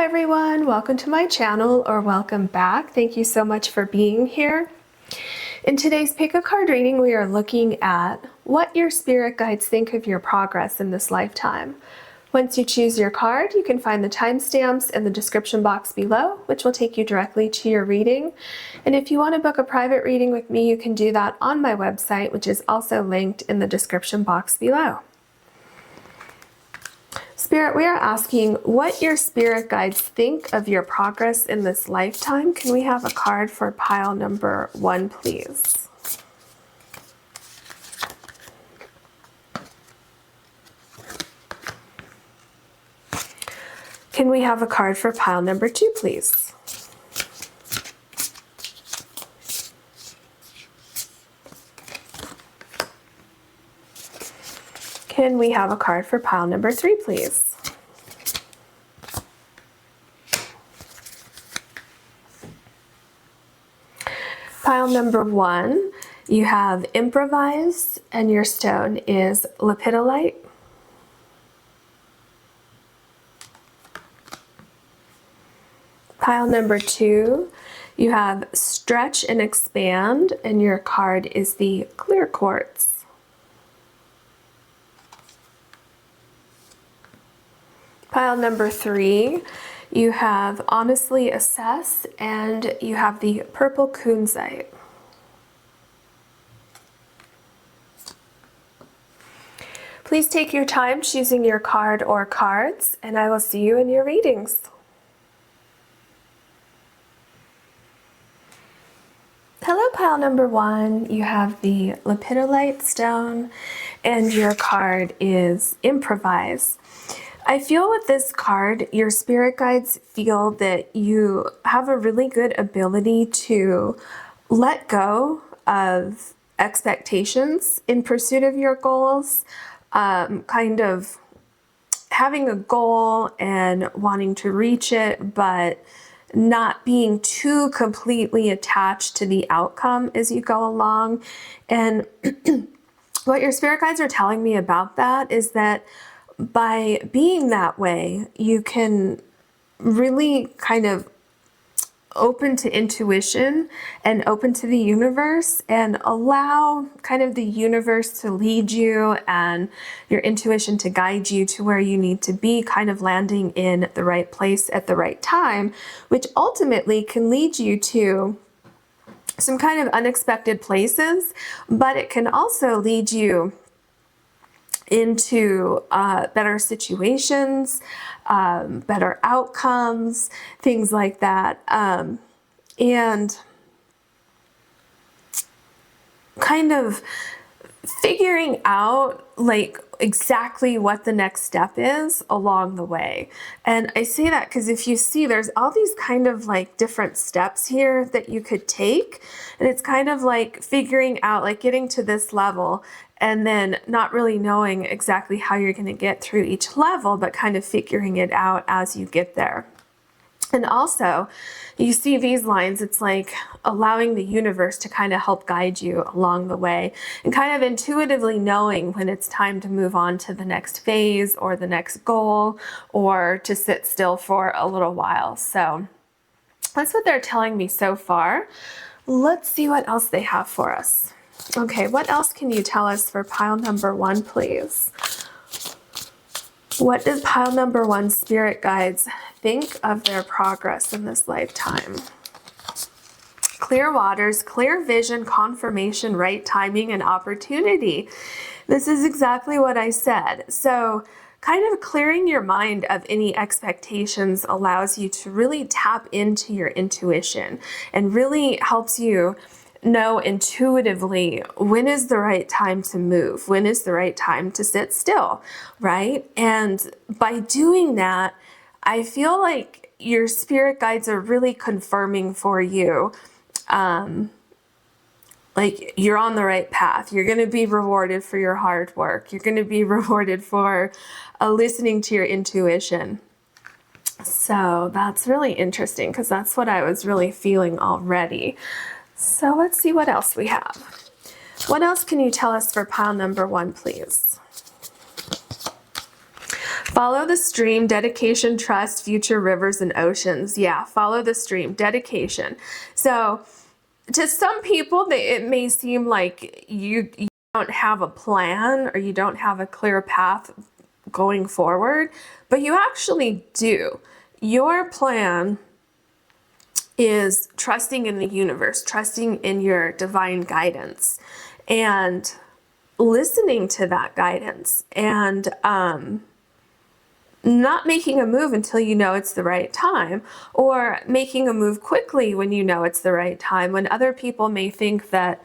everyone, welcome to my channel, or welcome back. Thank you so much for being here. In today's pick a card reading, we are looking at what your spirit guides think of your progress in this lifetime. Once you choose your card, you can find the timestamps in the description box below, which will take you directly to your reading. And if you want to book a private reading with me, you can do that on my website, which is also linked in the description box below. Spirit, we are asking what your spirit guides think of your progress in this lifetime. Can we have a card for pile number 1, please? Can we have a card for pile number 2, please? Can we have a card for pile number 3, please? Pile number 1, you have improvise, and your stone is Lepidolite. Pile number 2, you have stretch and expand, and your card is the clear quartz. Pile number 3, you have honestly assess, and you have the purple Kunzite. Please take your time choosing your card or cards, and I will see you in your readings. Hello, pile number 1. You have the Lepidolite stone, and your card is improvise. I feel with this card, your spirit guides feel that you have a really good ability to let go of expectations in pursuit of your goals, kind of having a goal and wanting to reach it, but not being too completely attached to the outcome as you go along. And what your spirit guides are telling me about that is that by being that way, you can really kind of open to intuition and open to the universe and allow kind of the universe to lead you and your intuition to guide you to where you need to be, kind of landing in the right place at the right time, which ultimately can lead you to some kind of unexpected places, but it can also lead you into better situations, better outcomes, things like that. And kind of figuring out like exactly what the next step is along the way. And I say that because if you see, there's all these kind of like different steps here that you could take. And it's kind of like figuring out, like getting to this level and then not really knowing exactly how you're going to get through each level, but kind of figuring it out as you get there. And also, you see these lines, it's like allowing the universe to kind of help guide you along the way and kind of intuitively knowing when it's time to move on to the next phase or the next goal or to sit still for a little while. So that's what they're telling me so far. Let's see what else they have for us. Okay, what else can you tell us for pile number 1, please? What does pile number 1 spirit guides think of their progress in this lifetime? Clear waters, clear vision, confirmation, right timing, and opportunity. This is exactly what I said. So kind of clearing your mind of any expectations allows you to really tap into your intuition and really helps you know intuitively when is the right time to move, when is the right time to sit still, right? And by doing that, I feel like your spirit guides are really confirming for you, like you're on the right path. You're going to be rewarded for your hard work. You're going to be rewarded for listening to your intuition. So that's really interesting because that's what I was really feeling already. So let's see what else we have. What else can you tell us for pile number 1, please? Follow the stream, dedication, trust, future rivers and oceans. Yeah, follow the stream, dedication. So to some people, it may seem like you don't have a plan or you don't have a clear path going forward, but you actually do. Your plan is trusting in the universe, trusting in your divine guidance, and listening to that guidance, and not making a move until you know it's the right time, or making a move quickly when you know it's the right time, when other people may think that,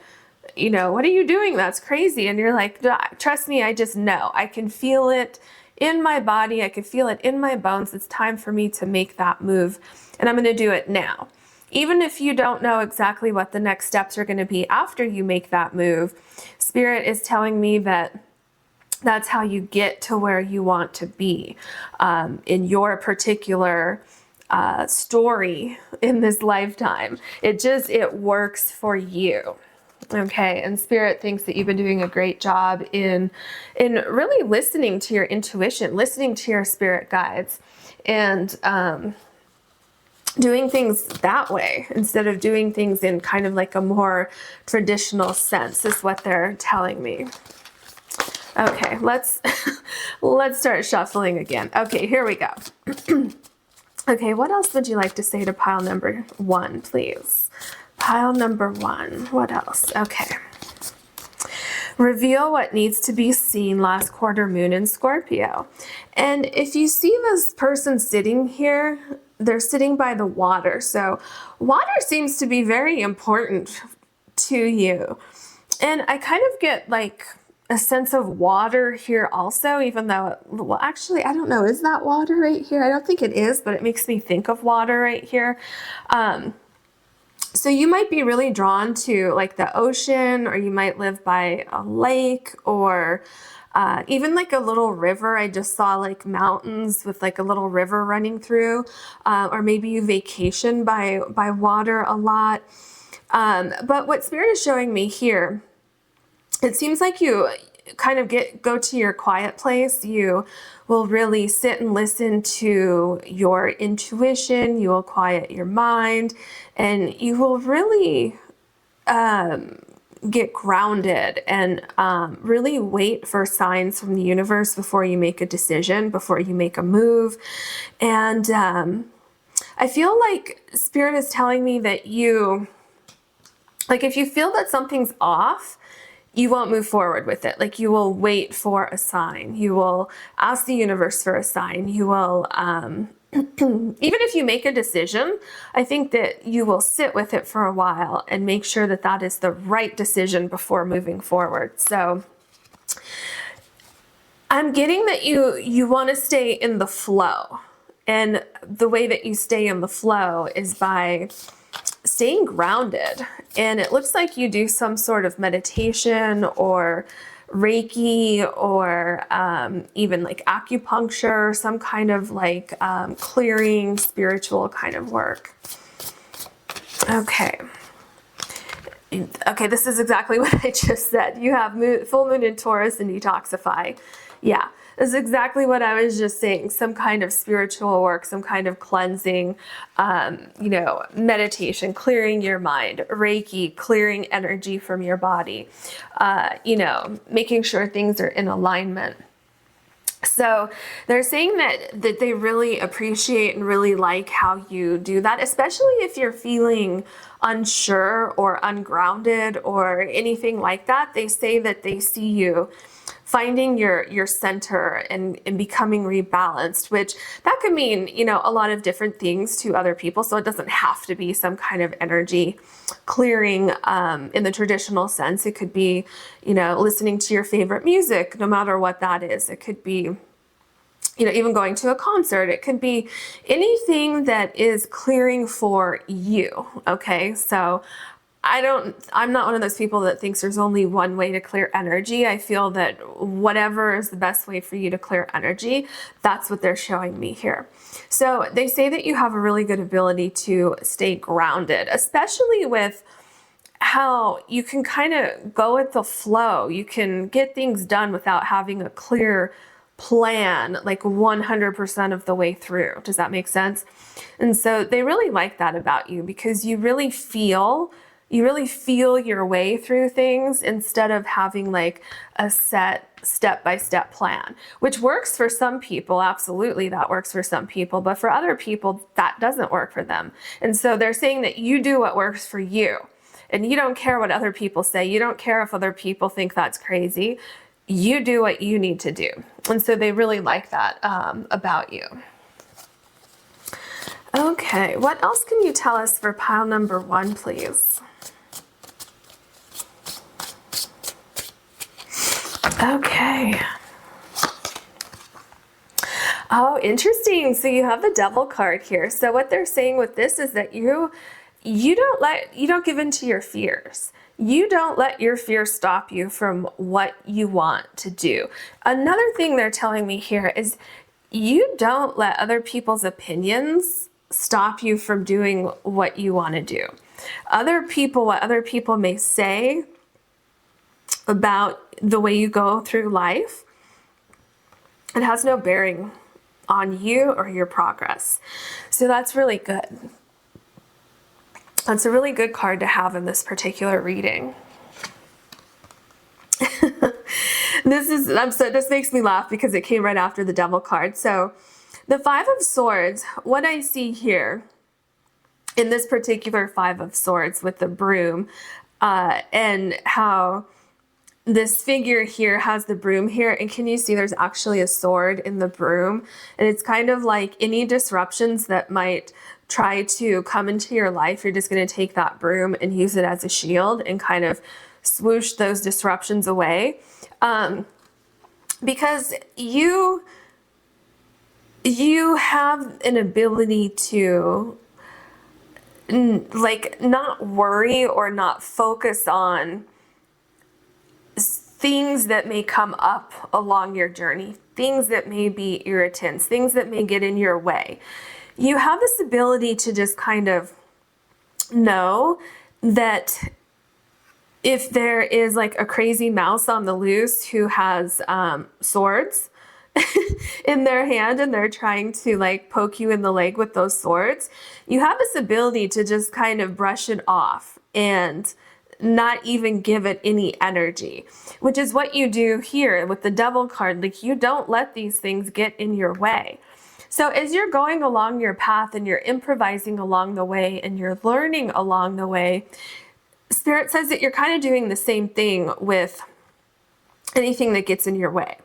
you know, what are you doing? That's crazy. And you're like, trust me, I just know. I can feel it in my body. I can feel it in my bones. It's time for me to make that move, and I'm going to do it now. Even if you don't know exactly what the next steps are going to be after you make that move, Spirit is telling me that that's how you get to where you want to be in your particular story in this lifetime. It works for you. Okay, and Spirit thinks that you've been doing a great job in really listening to your intuition, listening to your spirit guides, and doing things that way instead of doing things in kind of like a more traditional sense is what they're telling me. Okay, let's start shuffling again. Okay, here we go. Okay, what else would you like to say to pile number 1, please? Pile number 1, what else? Okay. Reveal what needs to be seen last quarter moon in Scorpio. And if you see this person sitting here, they're sitting by the water. So water seems to be very important to you. And I kind of get like a sense of water here also, even though, well, actually, I don't know, is that water right here? I don't think it is, but it makes me think of water right here. So you might be really drawn to like the ocean, or you might live by a lake, or even like a little river. I just saw like mountains with like a little river running through, or maybe you vacation by water a lot. But what Spirit is showing me here, it seems like you kind of go to your quiet place. You will really sit and listen to your intuition. You will quiet your mind, and you will really get grounded and really wait for signs from the universe before you make a decision, before you make a move. And I feel like Spirit is telling me that if you feel that something's off, you won't move forward with it. Like, you will wait for a sign. You will ask the universe for a sign. You will, even if you make a decision, I think that you will sit with it for a while and make sure that that is the right decision before moving forward. So I'm getting that you want to stay in the flow. And the way that you stay in the flow is by staying grounded. And it looks like you do some sort of meditation or Reiki, or even like acupuncture, some kind of like clearing spiritual kind of work. Okay. Okay, this is exactly what I just said. You have full moon in Taurus and detoxify. Yeah. This is exactly what I was just saying. Some kind of spiritual work, some kind of cleansing, meditation, clearing your mind, Reiki, clearing energy from your body, making sure things are in alignment. So they're saying that they really appreciate and really like how you do that, especially if you're feeling unsure or ungrounded or anything like that. They say that they see you finding your center and becoming rebalanced, which that could mean, a lot of different things to other people. So it doesn't have to be some kind of energy clearing in the traditional sense. It could be, listening to your favorite music, no matter what that is. It could be, even going to a concert. It could be anything that is clearing for you. Okay. So I'm not one of those people that thinks there's only one way to clear energy. I feel that whatever is the best way for you to clear energy, that's what they're showing me here. So they say that you have a really good ability to stay grounded, especially with how you can kind of go with the flow. You can get things done without having a clear plan like 100% of the way through. Does that make sense? And so they really like that about you, because you really feel your way through things instead of having like a set step-by-step plan, which works for some people. Absolutely, that works for some people, but for other people, that doesn't work for them. And so they're saying that you do what works for you, and you don't care what other people say. You don't care if other people think that's crazy. You do what you need to do. And so they really like that about you. Okay, what else can you tell us for pile number 1, please? Okay. Oh, interesting. So you have the Devil card here. So what they're saying with this is that you don't give in to your fears. You don't let your fear stop you from what you want to do. Another thing they're telling me here is you don't let other people's opinions stop you from doing what you want to do. What other people may say about the way you go through life, it has no bearing on you or your progress. So that's really good. That's a really good card to have in this particular reading. This makes me laugh because it came right after the Devil card. So the 5 of Swords, what I see here in this particular 5 of Swords with the broom, and how this figure here has the broom here, and can you see there's actually a sword in the broom? And it's kind of like any disruptions that might try to come into your life, you're just going to take that broom and use it as a shield and kind of swoosh those disruptions away. Because you have an ability to like not worry or not focus on things that may come up along your journey, things that may be irritants, things that may get in your way. You have this ability to just kind of know that if there is like a crazy mouse on the loose who has swords in their hand and they're trying to like poke you in the leg with those swords, you have this ability to just kind of brush it off and not even give it any energy, which is what you do here with the Devil card. Like, you don't let these things get in your way. So as you're going along your path and you're improvising along the way and you're learning along the way, Spirit says that you're kind of doing the same thing with anything that gets in your way.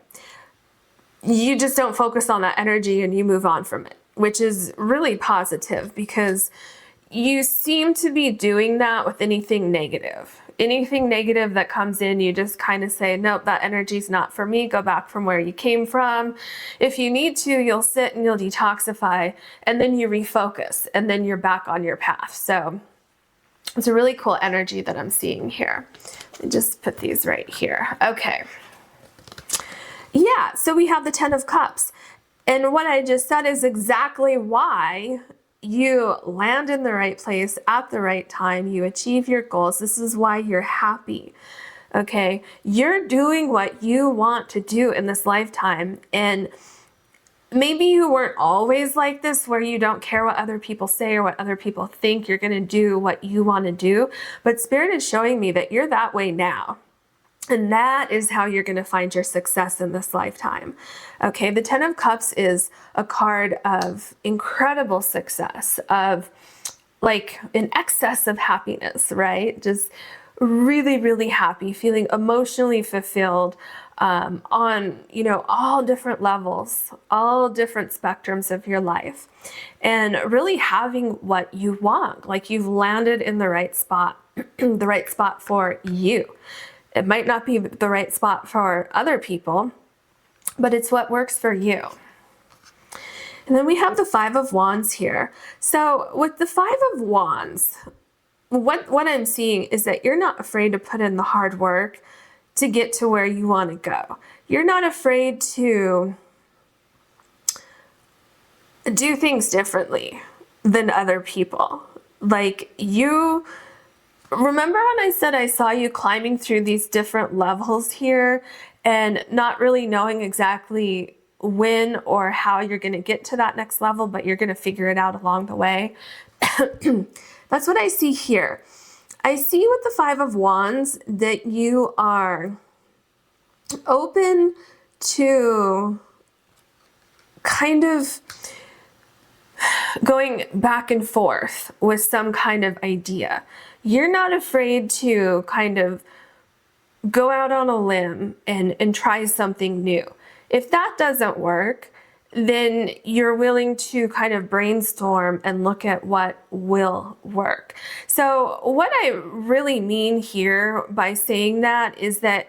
You just don't focus on that energy and you move on from it, which is really positive, because you seem to be doing that with anything negative. Anything negative that comes in, you just kind of say, nope, that energy's not for me. Go back from where you came from. If you need to, you'll sit and you'll detoxify, and then you refocus, and then you're back on your path. So it's a really cool energy that I'm seeing here. Let me just put these right here. Okay. Yeah, so we have the 10 of Cups. And what I just said is exactly why you land in the right place at the right time. You achieve your goals. This is why you're happy. Okay, you're doing what you want to do in this lifetime. And maybe you weren't always like this, where you don't care what other people say or what other people think. You're going to do what you want to do. But Spirit is showing me that you're that way now. And that is how you're going to find your success in this lifetime. Okay, the 10 of Cups is a card of incredible success, of like an excess of happiness, right? Just really, really happy, feeling emotionally fulfilled on, all different levels, all different spectrums of your life, and really having what you want. Like, you've landed in the right spot, the right spot for you. It might not be the right spot for other people, but it's what works for you. And then we have the 5 of Wands here. So with the 5 of Wands, what I'm seeing is that you're not afraid to put in the hard work to get to where you want to go. You're not afraid to do things differently than other people. Like, you remember when I said I saw you climbing through these different levels here and not really knowing exactly when or how you're going to get to that next level, but you're going to figure it out along the way. That's what I see here. I see with the Five of Wands that you are open to kind of going back and forth with some kind of idea. You're not afraid to kind of go out on a limb and try something new. If that doesn't work, then you're willing to kind of brainstorm and look at what will work. So what I really mean here by saying that is that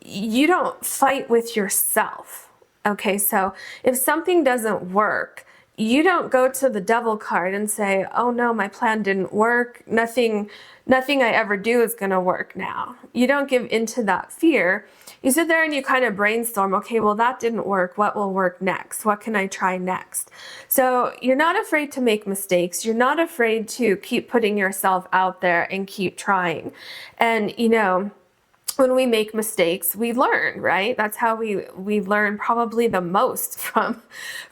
you don't fight with yourself. Okay, so if something doesn't work, you don't go to the devil card and say, oh no, my plan didn't work. Nothing I ever do is going to work now. You don't give into that fear. You sit there and you kind of brainstorm, okay, well, that didn't work. What will work next? What can I try next? So you're not afraid to make mistakes. You're not afraid to keep putting yourself out there and keep trying. And, you know, when we make mistakes, we learn, right? That's how we learn probably the most from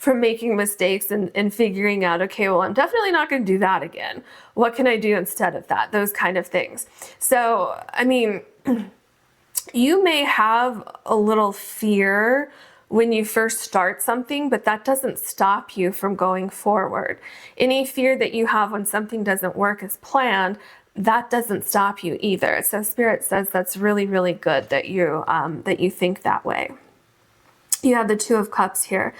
making mistakes and figuring out, okay, well, I'm definitely not going to do that again. What can I do instead of that? Those kind of things. So, I mean, you may have a little fear when you first start something, but that doesn't stop you from going forward. Any fear that you have when something doesn't work as planned, that doesn't stop you either. So Spirit says that's really, really good that you think that way. You have the Two of Cups here.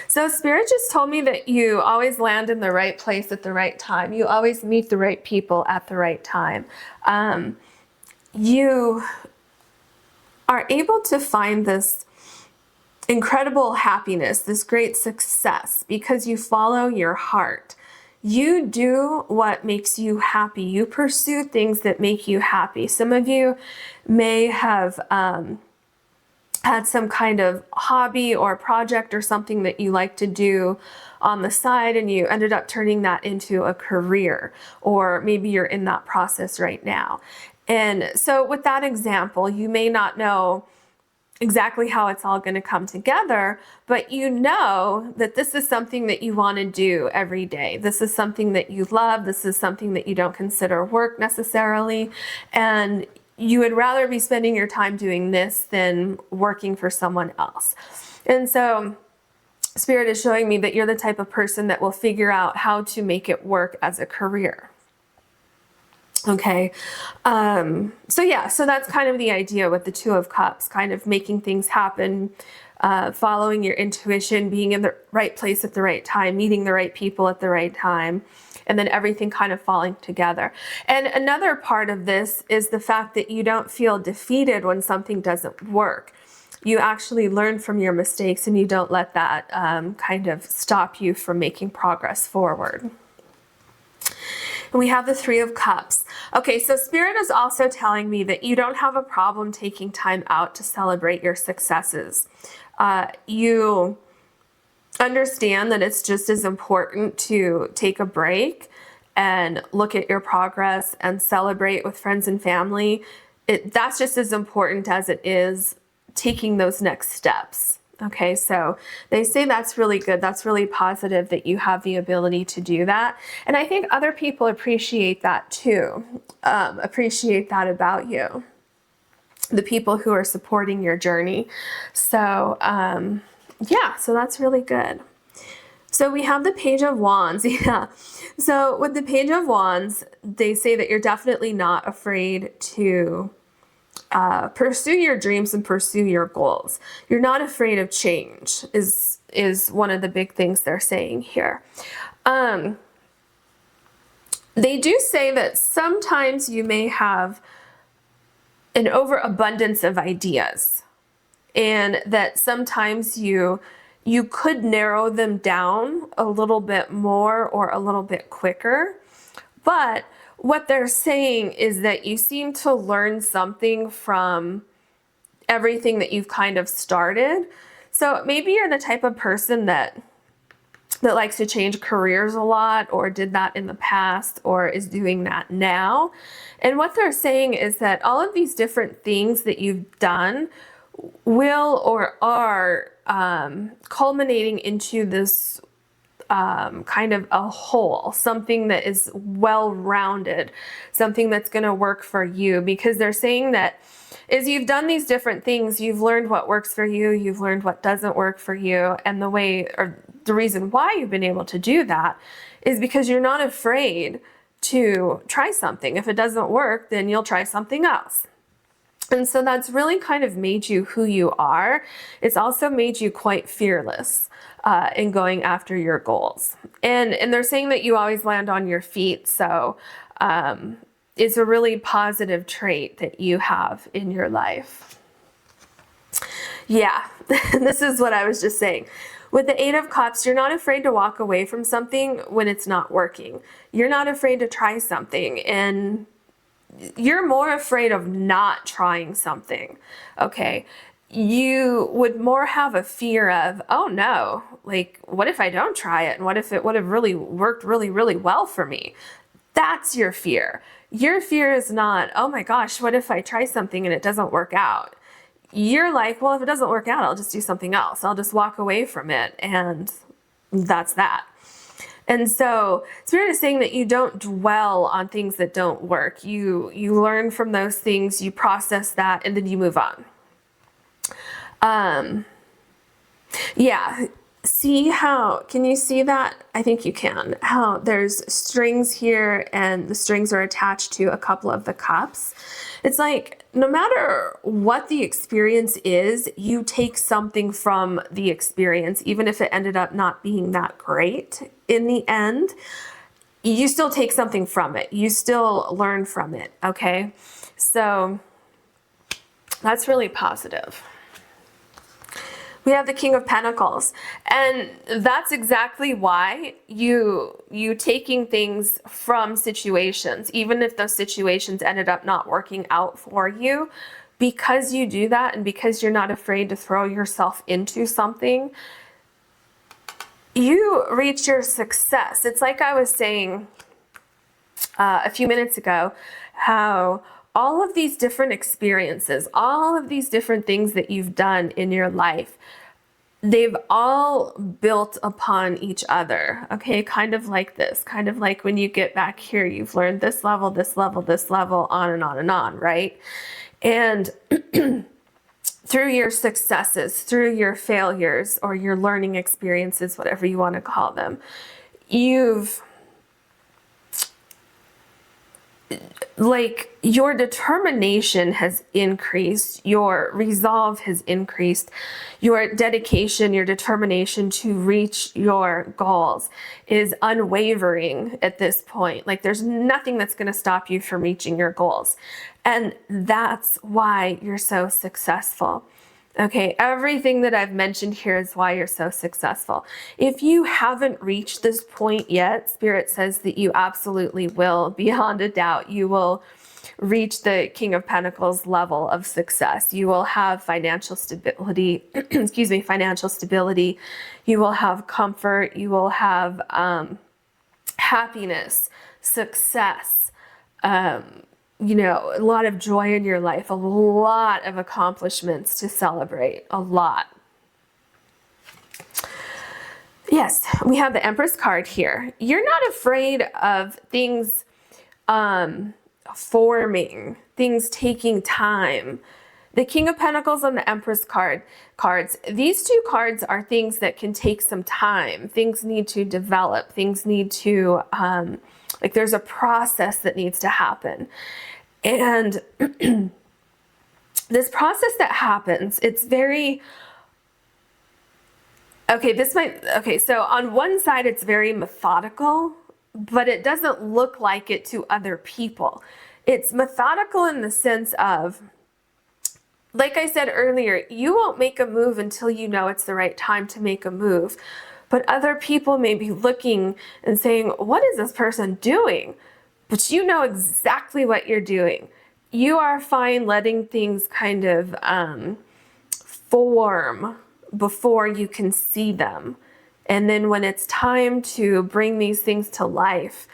So Spirit just told me that you always land in the right place at the right time. You always meet the right people at the right time. You are able to find this incredible happiness, this great success, because you follow your heart. You do what makes you happy. You pursue things that make you happy. Some of you may have had some kind of hobby or project or something that you like to do on the side, and you ended up turning that into a career, or maybe you're in that process right now. And so with that example, you may not know exactly how it's all going to come together, but you know that this is something that you want to do every day. This is something that you love. This is something that you don't consider work necessarily. And you would rather be spending your time doing this than working for someone else. And so Spirit is showing me that you're the type of person that will figure out how to make it work as a career. Okay, so yeah, so that's kind of the idea with the Two of Cups, kind of making things happen, following your intuition, being in the right place at the right time, meeting the right people at the right time, and then everything kind of falling together. And another part of this is the fact that you don't feel defeated when something doesn't work. You actually learn from your mistakes, and you don't let that kind of stop you from making progress forward. And we have the Three of Cups. Okay, so Spirit is also telling me that you don't have a problem taking time out to celebrate your successes. You understand that it's just as important to take a break and look at your progress and celebrate with friends and family. That's just as important as it is taking those next steps. Okay, so they say that's really good. That's really positive that you have the ability to do that. And I think other people appreciate that too, appreciate that about you, the people who are supporting your journey. So yeah, so that's really good. So we have the Page of Wands. Yeah. So with the Page of Wands, they say that you're definitely not afraid to pursue your dreams and pursue your goals. You're not afraid of change is one of the big things they're saying here. They do say that sometimes you may have an overabundance of ideas, and that sometimes you could narrow them down a little bit more or a little bit quicker. But what they're saying is that you seem to learn something from everything that you've kind of started. So maybe you're the type of person that likes to change careers a lot, or did that in the past, or is doing that now. And what they're saying is that all of these different things that you've done will or are culminating into this kind of a whole, something that is well-rounded, something that's going to work for you, because they're saying that as you've done these different things, you've learned what works for you, you've learned what doesn't work for you, and the way, or the reason why you've been able to do that is because you're not afraid to try something. If it doesn't work, then you'll try something else. And so that's really kind of made you who you are. It's also made you quite fearless in going after your goals. And they're saying that you always land on your feet. So it's a really positive trait that you have in your life. Yeah, this is what I was just saying. With the Eight of Cups, you're not afraid to walk away from something when it's not working. You're not afraid to try something, and you're more afraid of not trying something, okay? You would more have a fear of, oh no, like, what if I don't try it? And what if it would have really worked really, really well for me? That's your fear. Your fear is not, oh my gosh, what if I try something and it doesn't work out? You're like, well, if it doesn't work out, I'll just do something else. I'll just walk away from it, and that's that. And so Spirit is saying that you don't dwell on things that don't work. You learn from those things, you process that, and then you move on. Yeah, see how, can you see that? I think you can. How there's strings here, and the strings are attached to a couple of the cups. It's like, no matter what the experience is, you take something from the experience, even if it ended up not being that great in the end, you still take something from it. You still learn from it, okay? So that's really positive. We have the King of Pentacles, and that's exactly why you taking things from situations, even if those situations ended up not working out for you, because you do that, and because you're not afraid to throw yourself into something, you reach your success. It's like I was saying a few minutes ago, how all of these different experiences, all of these different things that you've done in your life, they've all built upon each other, okay? Kind of like this, kind of like when you get back here, you've learned this level, this level, this level, on and on and on, right? And through your successes, through your failures, or your learning experiences, whatever you want to call them, you've, like, your determination has increased, your resolve has increased, your dedication, your determination to reach your goals is unwavering at this point. Like, there's nothing that's going to stop you from reaching your goals. And that's why you're so successful. Okay, everything that I've mentioned here is why you're so successful. If you haven't reached this point yet, Spirit says that you absolutely will. Beyond a doubt, you will reach the King of Pentacles level of success. You will have financial stability, excuse me, financial stability. You will have comfort. You will have happiness, success, you know, a lot of joy in your life, a lot of accomplishments to celebrate, a lot. Yes, we have the Empress card here. You're not afraid of things forming, things taking time. The King of Pentacles and the Empress cards, these two cards are things that can take some time. Things need to develop, things need to, like, there's a process that needs to happen. And this process that happens, it's very, so on one side it's very methodical, but it doesn't look like it to other people. It's methodical in the sense of, like I said earlier, you won't make a move until you know it's the right time to make a move. But other people may be looking and saying, what is this person doing? But you know exactly what you're doing. You are fine letting things kind of form before you can see them. And then when it's time to bring these things to life,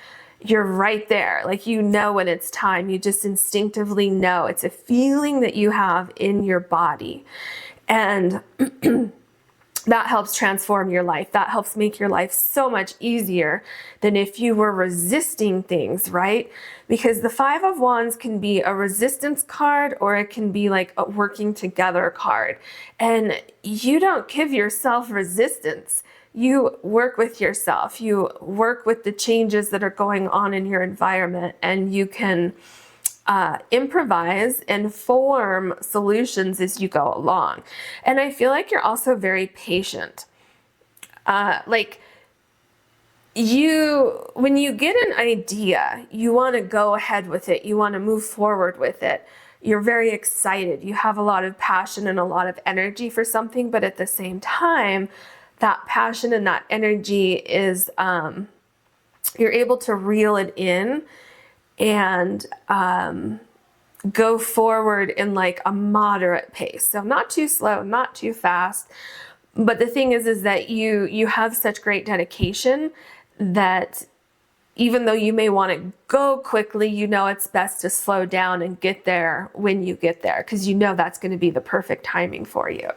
you're right there. Like, you know when it's time. You just instinctively know. It's a feeling that you have in your body. And that helps transform your life. That helps make your life so much easier than if you were resisting things, right? Because the Five of Wands can be a resistance card, or it can be like a working together card. And you don't give yourself resistance. You work with yourself. You work with the changes that are going on in your environment, and you can improvise and form solutions as you go along. And I feel like you're also very patient. Like, when you get an idea, you want to go ahead with it. You want to move forward with it. You're very excited. You have a lot of passion and a lot of energy for something, but at the same time, that passion and that energy is, you're able to reel it in and go forward in like a moderate pace. So not too slow, not too fast. But the thing is that you have such great dedication that even though you may want to go quickly, you know it's best to slow down and get there when you get there, because you know that's going to be the perfect timing for you.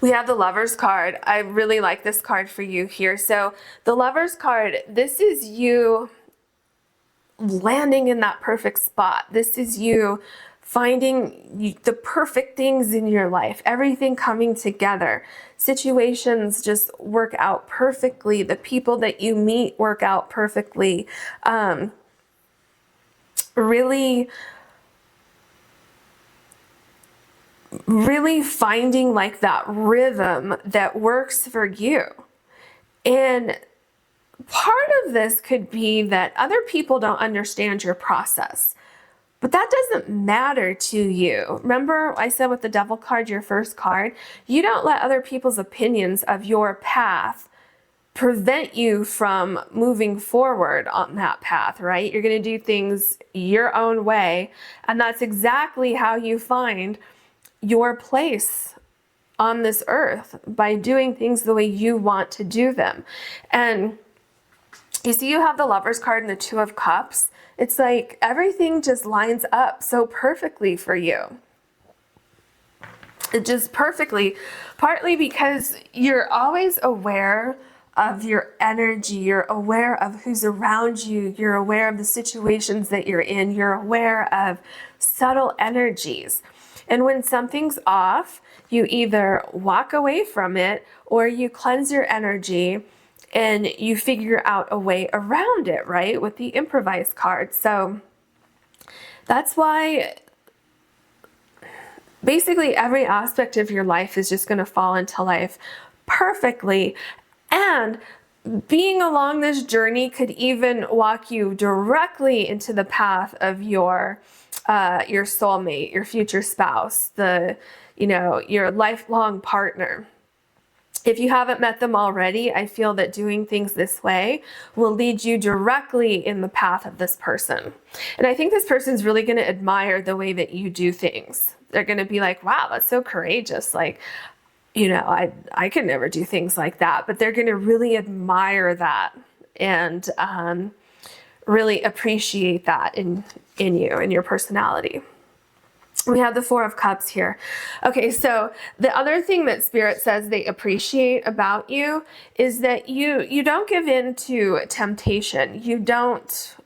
We have the Lover's card. I really like this card for you here. So the Lover's card, this is you landing in that perfect spot. This is you finding the perfect things in your life, everything coming together. Situations just work out perfectly. The people that you meet work out perfectly. Really finding like that rhythm that works for you. And part of this could be that other people don't understand your process, but that doesn't matter to you. Remember I said with the Devil card, your first card, you don't let other people's opinions of your path prevent you from moving forward on that path, right? You're going to do things your own way, and that's exactly how you find your place on this earth, by doing things the way you want to do them. And you see, you have the Lover's card and the Two of Cups. It's like everything just lines up so perfectly for you. It just perfectly, partly because you're always aware of your energy. You're aware of who's around you. You're aware of the situations that you're in. You're aware of subtle energies. And when something's off, you either walk away from it or you cleanse your energy and you figure out a way around it, right? With the improvise card. So that's why basically every aspect of your life is just going to fall into life perfectly. And being along this journey could even walk you directly into the path of your soulmate, your future spouse, your lifelong partner. If you haven't met them already, I feel that doing things this way will lead you directly in the path of this person. And I think this person's really going to admire the way that you do things. They're going to be like, wow, that's so courageous. Like, I could never do things like that. But they're going to really admire that and really appreciate that in you and your personality. We have the Four of Cups here. Okay, so the other thing that Spirit says they appreciate about you is that you don't give in to temptation. You don't,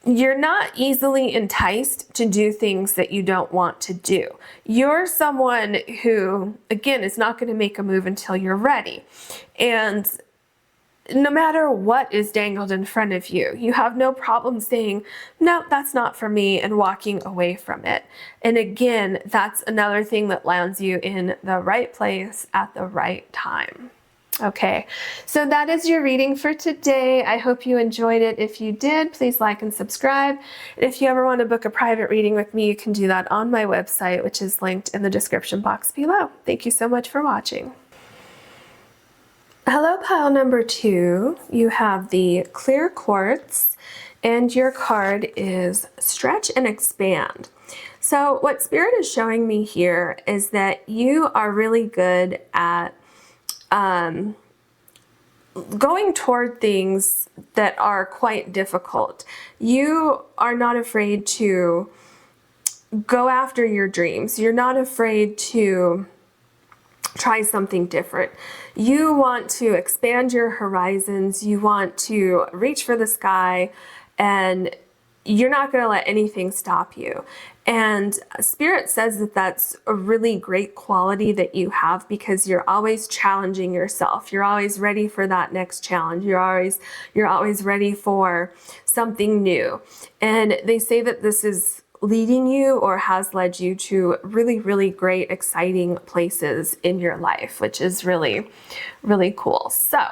you're not easily enticed to do things that you don't want to do. You're someone who, again, is not going to make a move until you're ready. And no matter what is dangled in front of you, you have no problem saying, no, that's not for me, and walking away from it. And again, that's another thing that lands you in the right place at the right time. Okay, so that is your reading for today. I hope you enjoyed it. If you did, please like and subscribe. And if you ever want to book a private reading with me, you can do that on my website, which is linked in the description box below. Thank you so much for watching. Hello, pile number 2. You have the clear quartz, and your card is stretch and expand. So what Spirit is showing me here is that you are really good at going toward things that are quite difficult. You are not afraid to go after your dreams. You're not afraid to try something different. You want to expand your horizons. You want to reach for the sky, and you're not going to let anything stop you. And Spirit says that that's a really great quality that you have, because you're always challenging yourself. You're always ready for that next challenge. You're always ready for something new. And they say that this is leading you, or has led you, to really, really great, exciting places in your life, which is really, really cool. So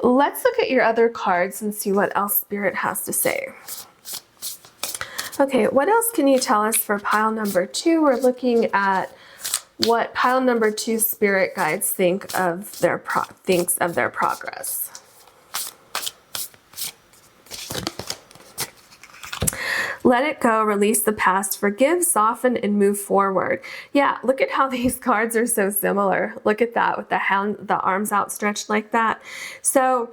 let's look at your other cards and see what else Spirit has to say. Okay, what else can you tell us for pile number 2? We're looking at what pile number 2 spirit guides think of their progress. Let it go, release the past, forgive, soften, and move forward. Yeah, look at how these cards are so similar. Look at that with the arms outstretched like that. So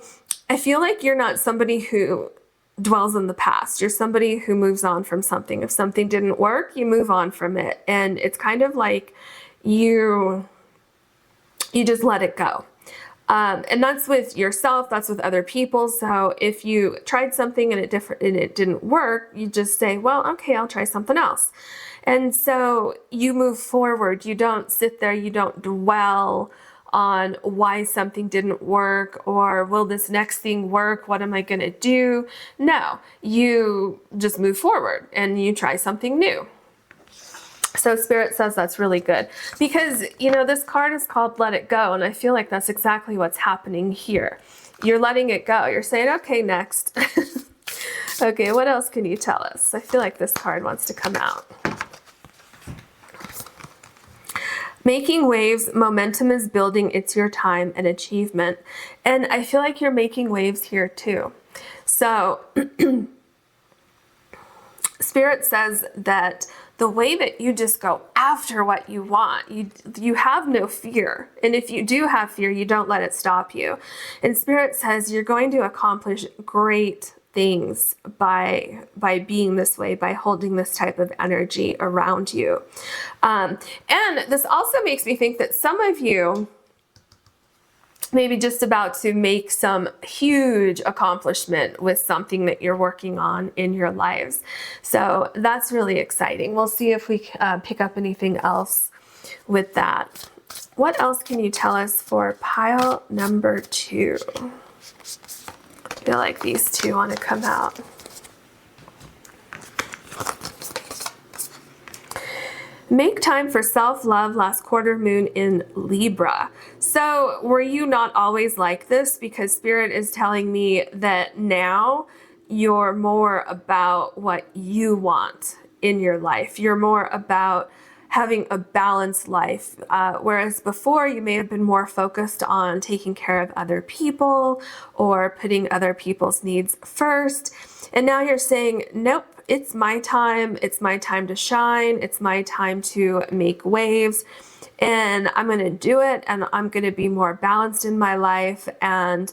I feel like you're not somebody who dwells in the past. You're somebody who moves on from something. If something didn't work, you move on from it. And it's kind of like you just let it go. And that's with yourself, that's with other people. So if you tried something and it didn't work, you just say, well, okay, I'll try something else. And so you move forward. You don't sit there, you don't dwell on why something didn't work, or will this next thing work? What am I going to do? No, you just move forward and you try something new. So Spirit says that's really good, because, you know, this card is called Let It Go. And I feel like that's exactly what's happening here. You're letting it go. You're saying, okay, next. Okay, what else can you tell us? I feel like this card wants to come out. Making waves, momentum is building, it's your time and achievement. And I feel like you're making waves here too. So Spirit says that the way that you just go after what you want, you have no fear. And if you do have fear, you don't let it stop you. And Spirit says you're going to accomplish great things by being this way, by holding this type of energy around you. And this also makes me think that some of you maybe just about to make some huge accomplishment with something that you're working on in your lives. So that's really exciting. We'll see if we pick up anything else with that. What else can you tell us for pile number 2? I feel like these two want to come out. Make time for self-love, last quarter moon in Libra. So were you not always like this? Because Spirit is telling me that now you're more about what you want in your life. You're more about having a balanced life. Whereas before you may have been more focused on taking care of other people or putting other people's needs first. And now you're saying, nope, it's my time. It's my time to shine. It's my time to make waves. And I'm going to do it. And I'm going to be more balanced in my life. And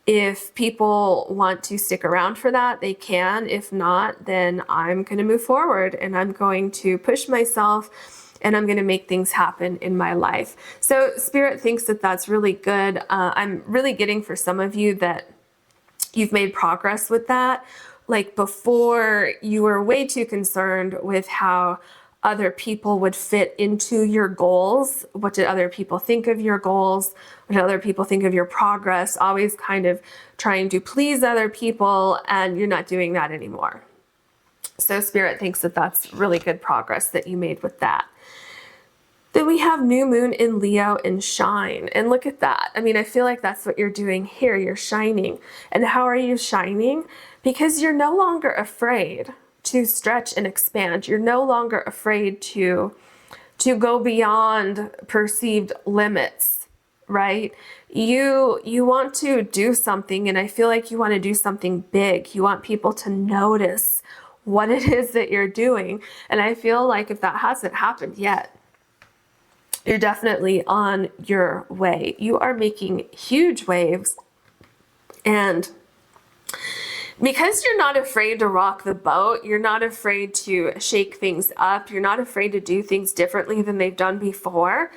if people want to stick around for that, they can. If not, then I'm going to move forward and I'm going to push myself and I'm going to make things happen in my life. So Spirit thinks that that's really good. I'm really getting for some of you that you've made progress with that. Like before, you were way too concerned with how other people would fit into your goals. What did other people think of your goals? What did other people think of your progress? Always kind of trying to please other people, and you're not doing that anymore. So Spirit thinks that that's really good progress that you made with that. Then we have new moon in Leo and shine. And look at that. I mean, I feel like that's what you're doing here. You're shining. And how are you shining? Because you're no longer afraid to stretch and expand. You're no longer afraid to go beyond perceived limits, right? You want to do something, and I feel like you want to do something big. You want people to notice what it is that you're doing. And I feel like if that hasn't happened yet, you're definitely on your way. You are making huge waves. And because you're not afraid to rock the boat, you're not afraid to shake things up, you're not afraid to do things differently than they've done before,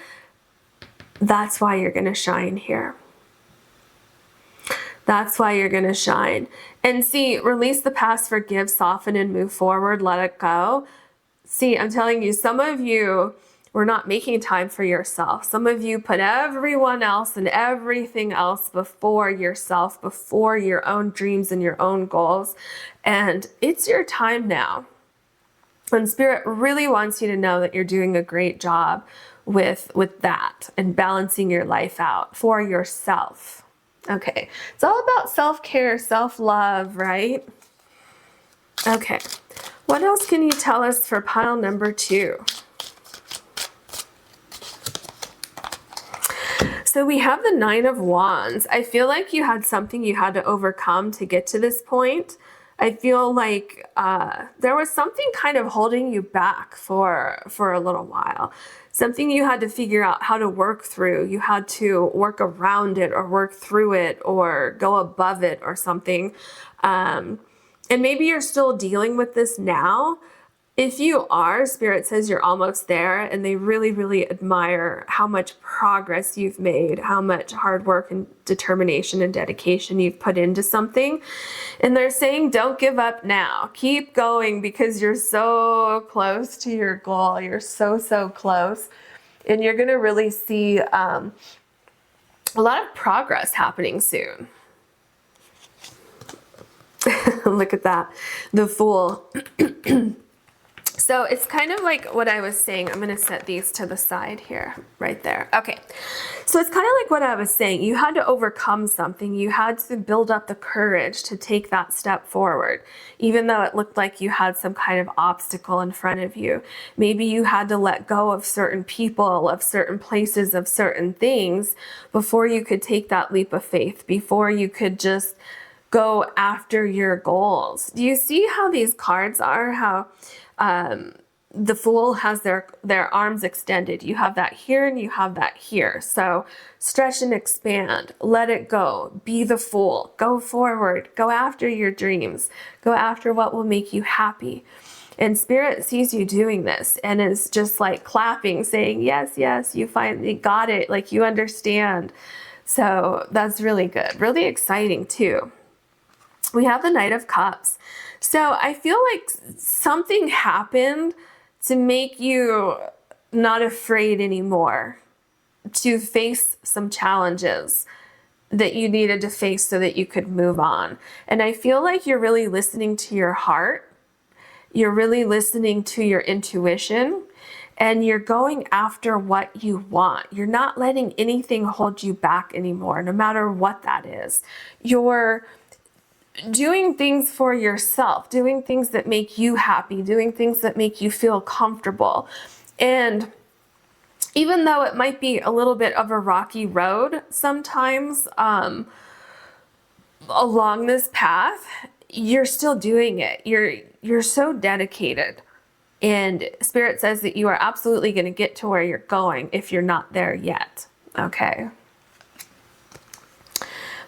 that's why you're going to shine here. That's why you're going to shine. And see, release the past, forgive, soften, and move forward. Let it go. See, I'm telling you, some of you were not making time for yourself. Some of you put everyone else and everything else before yourself, before your own dreams and your own goals. And it's your time now. And Spirit really wants you to know that you're doing a great job with that and balancing your life out for yourself. Okay, it's all about self-care, self-love, right? Okay, what else can you tell us for pile number 2? So we have the 9 of Wands. I feel like you had something you had to overcome to get to this point. I feel like there was something kind of holding you back for a little while. Something you had to figure out how to work through. You had to work around it or work through it or go above it or something. And maybe you're still dealing with this now. If you are, Spirit says you're almost there, and they really, really admire how much progress you've made, how much hard work and determination and dedication you've put into something. And they're saying, don't give up now. Keep going because you're so close to your goal. You're so, so close. And you're going to really see a lot of progress happening soon. Look at that. The Fool. So it's kind of like what I was saying. I'm going to set these to the side here, right there. Okay. So it's kind of like what I was saying. You had to overcome something. You had to build up the courage to take that step forward, even though it looked like you had some kind of obstacle in front of you. Maybe you had to let go of certain people, of certain places, of certain things before you could take that leap of faith, before you could just go after your goals. Do you see how these cards are? How the Fool has their arms extended. You have that here and you have that here. So stretch and expand, let it go, be the Fool, go forward, go after your dreams, go after what will make you happy. And Spirit sees you doing this and is just like clapping, saying, yes, yes, you finally got it. Like you understand. So that's really good. Really exciting too. We have the Knight of Cups. So I feel like something happened to make you not afraid anymore to face some challenges that you needed to face so that you could move on. And I feel like you're really listening to your heart. You're really listening to your intuition, and you're going after what you want. You're not letting anything hold you back anymore, no matter what that is. You're doing things for yourself, doing things that make you happy, doing things that make you feel comfortable. And even though it might be a little bit of a rocky road sometimes along this path, you're still doing it. You're so dedicated. And Spirit says that you are absolutely going to get to where you're going if you're not there yet. Okay.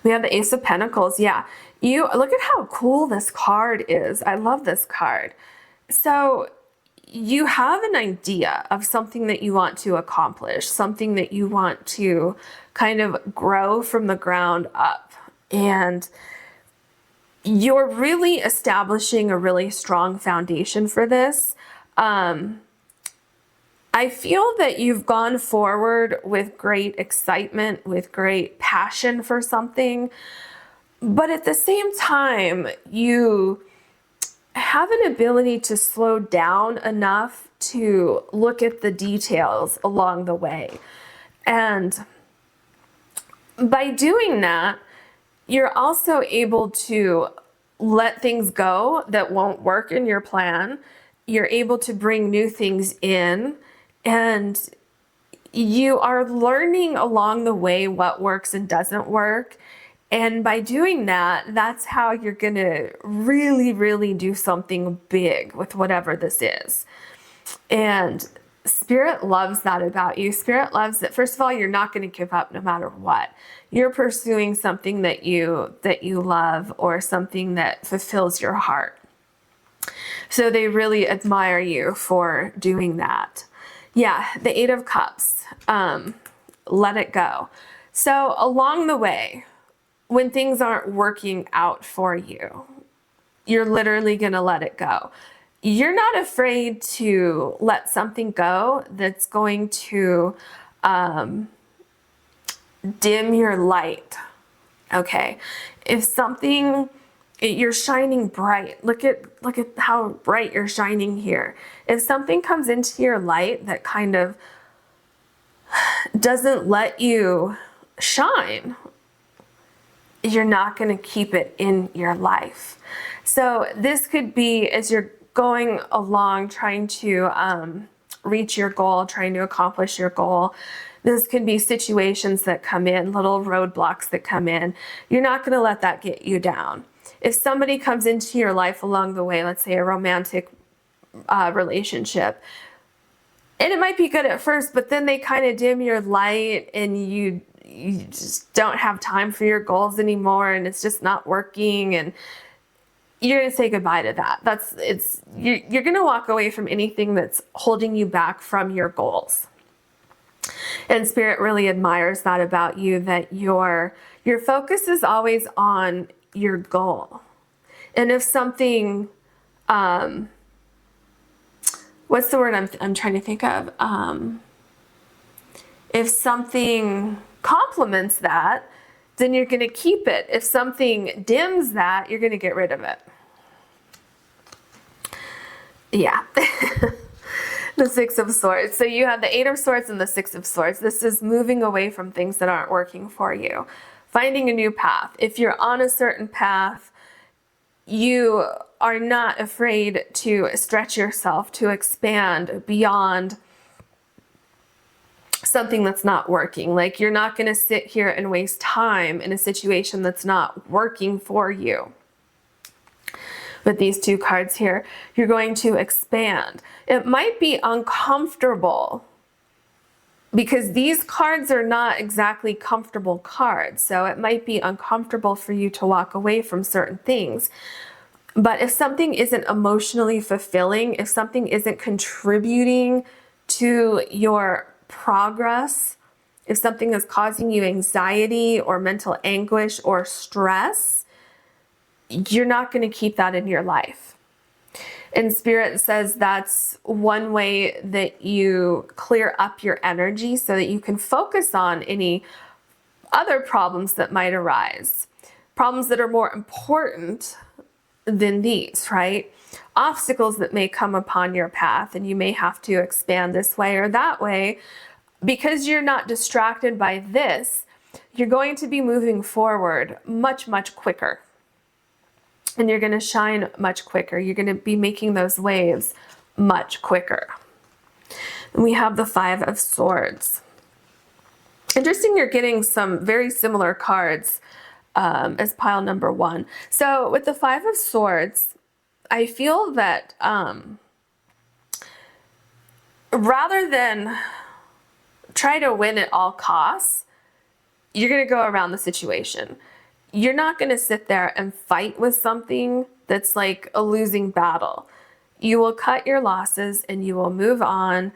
We have the Ace of Pentacles. Yeah. You look at how cool this card is. I love this card. So you have an idea of something that you want to accomplish, something that you want to kind of grow from the ground up. And you're really establishing a really strong foundation for this. I feel that you've gone forward with great excitement, with great passion for something. But at the same time, you have an ability to slow down enough to look at the details along the way. And by doing that, you're also able to let things go that won't work in your plan. You're able to bring new things in, and you are learning along the way what works and doesn't work. And by doing that, that's how you're going to really, really do something big with whatever this is. And Spirit loves that about you. Spirit loves that, first of all, you're not going to give up no matter what. You're pursuing something that you love, or something that fulfills your heart. So they really admire you for doing that. Yeah, the Eight of Cups. Let it go. So along the way, when things aren't working out for you, you're literally going to let it go. You're not afraid to let something go that's going to dim your light. Okay. If something, you're shining bright. Look at how bright you're shining here. If something comes into your light that kind of doesn't let you shine, you're not going to keep it in your life. So this could be, as you're going along trying to reach your goal, trying to accomplish your goal, this could be situations that come in, little roadblocks that come in. You're not going to let that get you down. If somebody comes into your life along the way, let's say a romantic relationship, and it might be good at first, but then they kind of dim your light, and you just don't have time for your goals anymore, and it's just not working, and you're going to say goodbye to that. You're going to walk away from anything that's holding you back from your goals. And Spirit really admires that about you, that your focus is always on your goal. And if something, what's the word I'm trying to think of? If something complements that, then you're going to keep it. If something dims that, you're going to get rid of it. Yeah. The Six of Swords. So you have the Eight of Swords and the Six of Swords. This is moving away from things that aren't working for you. Finding a new path. If you're on a certain path, you are not afraid to stretch yourself, to expand beyond something that's not working. Like, you're not going to sit here and waste time in a situation that's not working for you. With these two cards here, you're going to expand. It might be uncomfortable because these cards are not exactly comfortable cards. So it might be uncomfortable for you to walk away from certain things. But if something isn't emotionally fulfilling, if something isn't contributing to your progress, if something is causing you anxiety or mental anguish or stress, you're not going to keep that in your life. And Spirit says that's one way that you clear up your energy so that you can focus on any other problems that might arise. Problems that are more important than these, right? Obstacles that may come upon your path, and you may have to expand this way or that way. Because you're not distracted by this, you're going to be moving forward much, much quicker. And you're going to shine much quicker. You're going to be making those waves much quicker. And we have the Five of Swords. Interesting, you're getting some very similar cards as pile number one. So with the Five of Swords, I feel that rather than try to win at all costs, you're going to go around the situation. You're not going to sit there and fight with something that's like a losing battle. You will cut your losses and you will move on,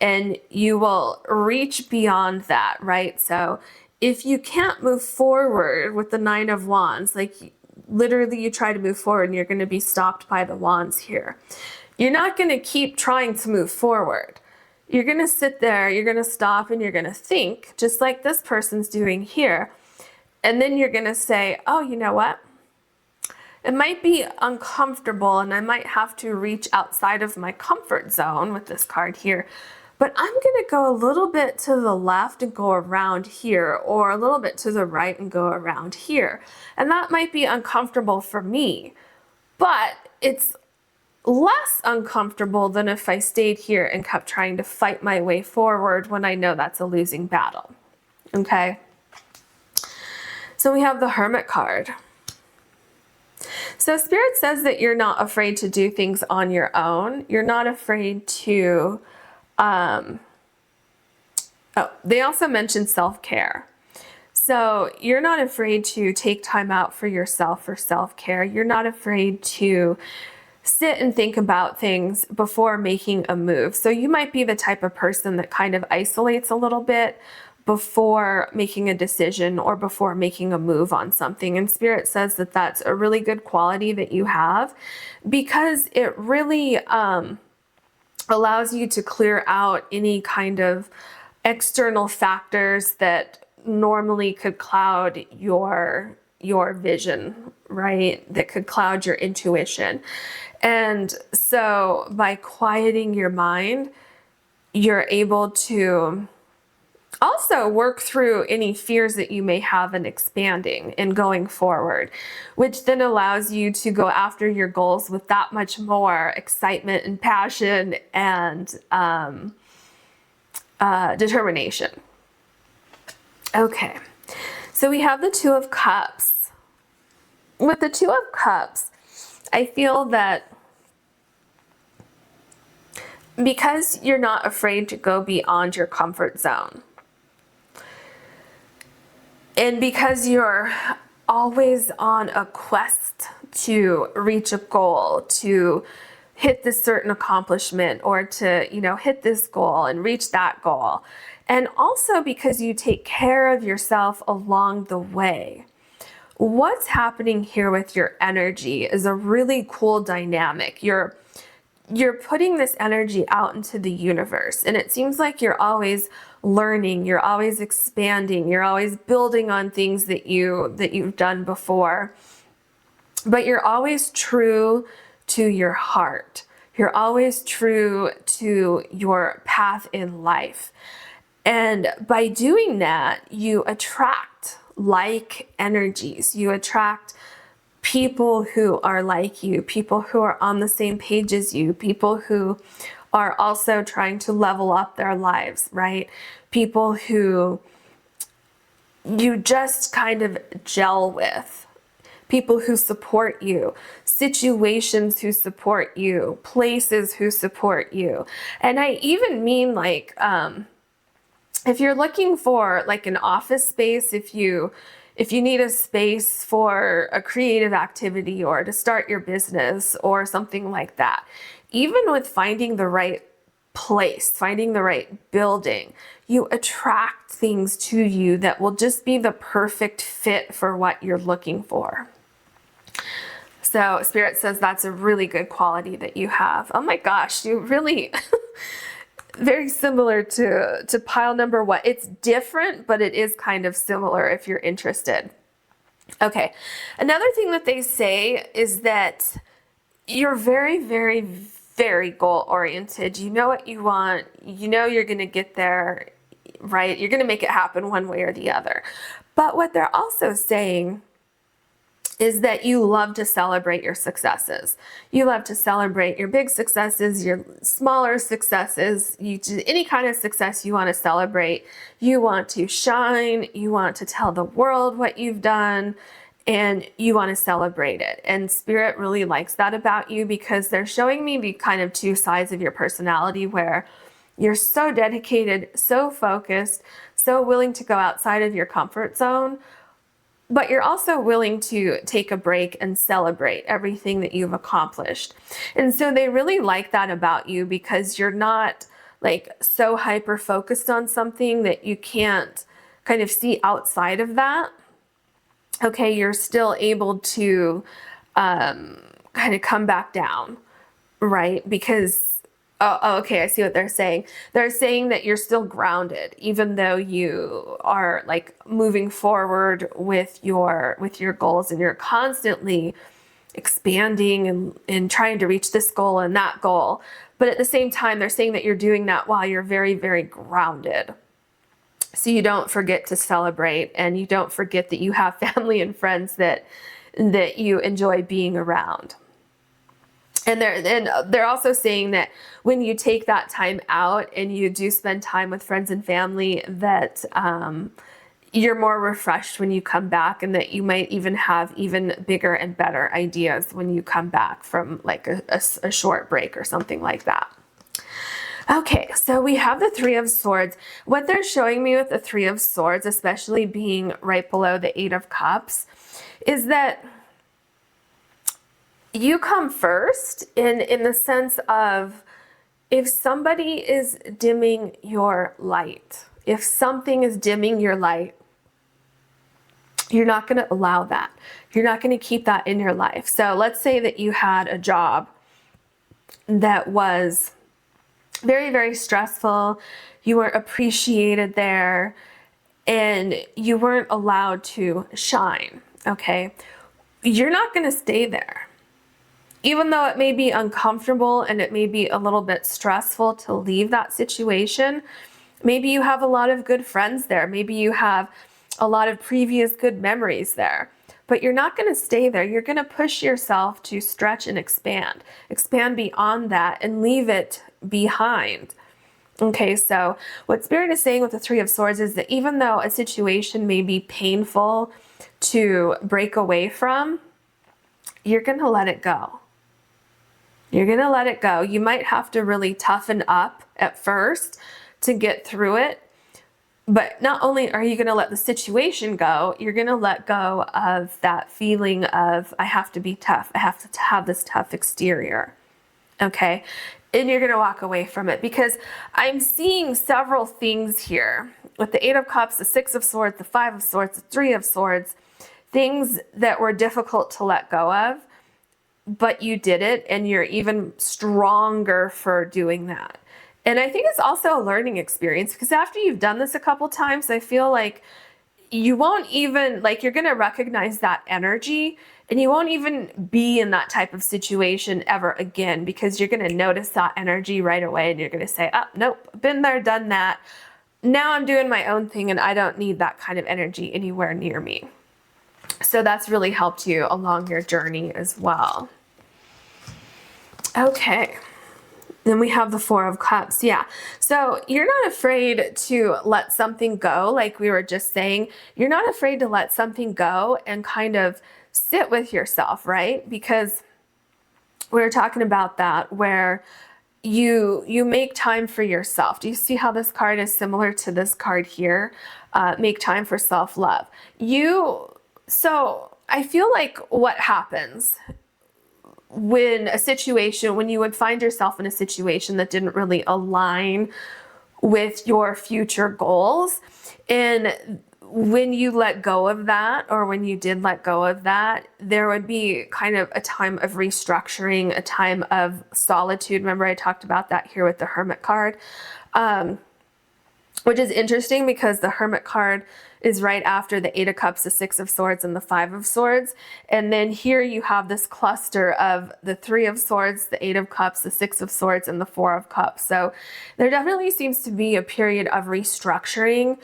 and you will reach beyond that, right? So if you can't move forward with the Nine of Wands, like literally you try to move forward and you're going to be stopped by the wands here. You're not going to keep trying to move forward. You're going to sit there, you're going to stop, and you're going to think, just like this person's doing here. And then you're going to say, oh, you know what? It might be uncomfortable and I might have to reach outside of my comfort zone with this card here, but I'm going to go a little bit to the left and go around here, or a little bit to the right and go around here. And that might be uncomfortable for me, but it's less uncomfortable than if I stayed here and kept trying to fight my way forward when I know that's a losing battle. Okay? So we have the Hermit card. So Spirit says that you're not afraid to do things on your own. You're not afraid to They also mentioned self-care. So you're not afraid to take time out for yourself for self-care. You're not afraid to sit and think about things before making a move. So you might be the type of person that kind of isolates a little bit before making a decision or before making a move on something. And Spirit says that that's a really good quality that you have, because it really allows you to clear out any kind of external factors that normally could cloud your vision, right? That could cloud your intuition. And so by quieting your mind, you're able to also work through any fears that you may have in expanding and going forward, which then allows you to go after your goals with that much more excitement and passion and determination. Okay, so we have the Two of Cups. With the Two of Cups, I feel that because you're not afraid to go beyond your comfort zone, and because you're always on a quest to reach a goal, to hit this certain accomplishment, or to, hit this goal and reach that goal, and also because you take care of yourself along the way, what's happening here with your energy is a really cool dynamic. You're putting this energy out into the universe, and it seems like you're always learning, you're always expanding, you're always building on things that you've done before, but you're always true to your heart. You're always true to your path in life. And by doing that, you attract like energies. You attract people who are like you, people who are on the same page as you, people who are also trying to level up their lives, right? People who you just kind of gel with, people who support you, situations who support you, places who support you. And I even mean like, if you're looking for like an office space, if you need a space for a creative activity or to start your business or something like that, even with finding the right place, finding the right building, you attract things to you that will just be the perfect fit for what you're looking for. So Spirit says that's a really good quality that you have. Oh my gosh, you really... very similar to pile number one. It's different, but it is kind of similar if you're interested. Okay, another thing that they say is that you're very, very, very goal-oriented. You know what you want. You know you're going to get there, right? You're going to make it happen one way or the other. But what they're also saying is that you love to celebrate your successes. You love to celebrate your big successes, your smaller successes, any kind of success you want to celebrate. You want to shine, you want to tell the world what you've done, and you want to celebrate it. And Spirit really likes that about you, because they're showing me the kind of two sides of your personality where you're so dedicated, so focused, so willing to go outside of your comfort zone, but you're also willing to take a break and celebrate everything that you've accomplished. And so they really like that about you, because you're not like so hyper focused on something that you can't kind of see outside of that. Okay, you're still able to kind of come back down, right? Because okay, I see what they're saying. They're saying that you're still grounded, even though you are like moving forward with your goals, and you're constantly expanding and trying to reach this goal and that goal. But at the same time, they're saying that you're doing that while you're very, very grounded. So you don't forget to celebrate, and you don't forget that you have family and friends that you enjoy being around. And they're also saying that when you take that time out and you do spend time with friends and family, that you're more refreshed when you come back, and that you might even have even bigger and better ideas when you come back from like a short break or something like that. Okay, so we have the Three of Swords. What they're showing me with the Three of Swords, especially being right below the Eight of Cups, is that you come first in the sense of, if somebody is dimming your light, if something is dimming your light, you're not going to allow that. You're not going to keep that in your life. So let's say that you had a job that was very, very stressful. You weren't appreciated there and you weren't allowed to shine. Okay. You're not going to stay there. Even though it may be uncomfortable and it may be a little bit stressful to leave that situation, maybe you have a lot of good friends there. Maybe you have a lot of previous good memories there, but you're not going to stay there. You're going to push yourself to stretch and expand beyond that and leave it behind. Okay, so what Spirit is saying with the Three of Swords is that even though a situation may be painful to break away from, you're going to let it go. You're going to let it go. You might have to really toughen up at first to get through it. But not only are you going to let the situation go, you're going to let go of that feeling of, I have to be tough. I have to have this tough exterior. Okay. And you're going to walk away from it, because I'm seeing several things here with the Eight of Cups, the Six of Swords, the Five of Swords, the Three of Swords, things that were difficult to let go of, but you did it and you're even stronger for doing that. And I think it's also a learning experience, because after you've done this a couple times, I feel like you won't even, like, you're going to recognize that energy and you won't even be in that type of situation ever again, because you're going to notice that energy right away and you're going to say, oh, nope, been there, done that. Now I'm doing my own thing and I don't need that kind of energy anywhere near me. So that's really helped you along your journey as well. Okay. Then we have the Four of Cups. Yeah. So you're not afraid to let something go. Like we were just saying, you're not afraid to let something go and kind of sit with yourself, right? Because we were talking about that, where you make time for yourself. Do you see how this card is similar to this card here? Make time for self-love. So I feel like what happens when you would find yourself in a situation that didn't really align with your future goals, and when you let go of that, or when you did let go of that, there would be kind of a time of restructuring, a time of solitude. Remember, I talked about that here with the Hermit card, which is interesting because the Hermit card is right after the Eight of Cups, the Six of Swords, and the Five of Swords. And then here you have this cluster of the Three of Swords, the Eight of Cups, the Six of Swords, and the Four of Cups. So there definitely seems to be a period of restructuring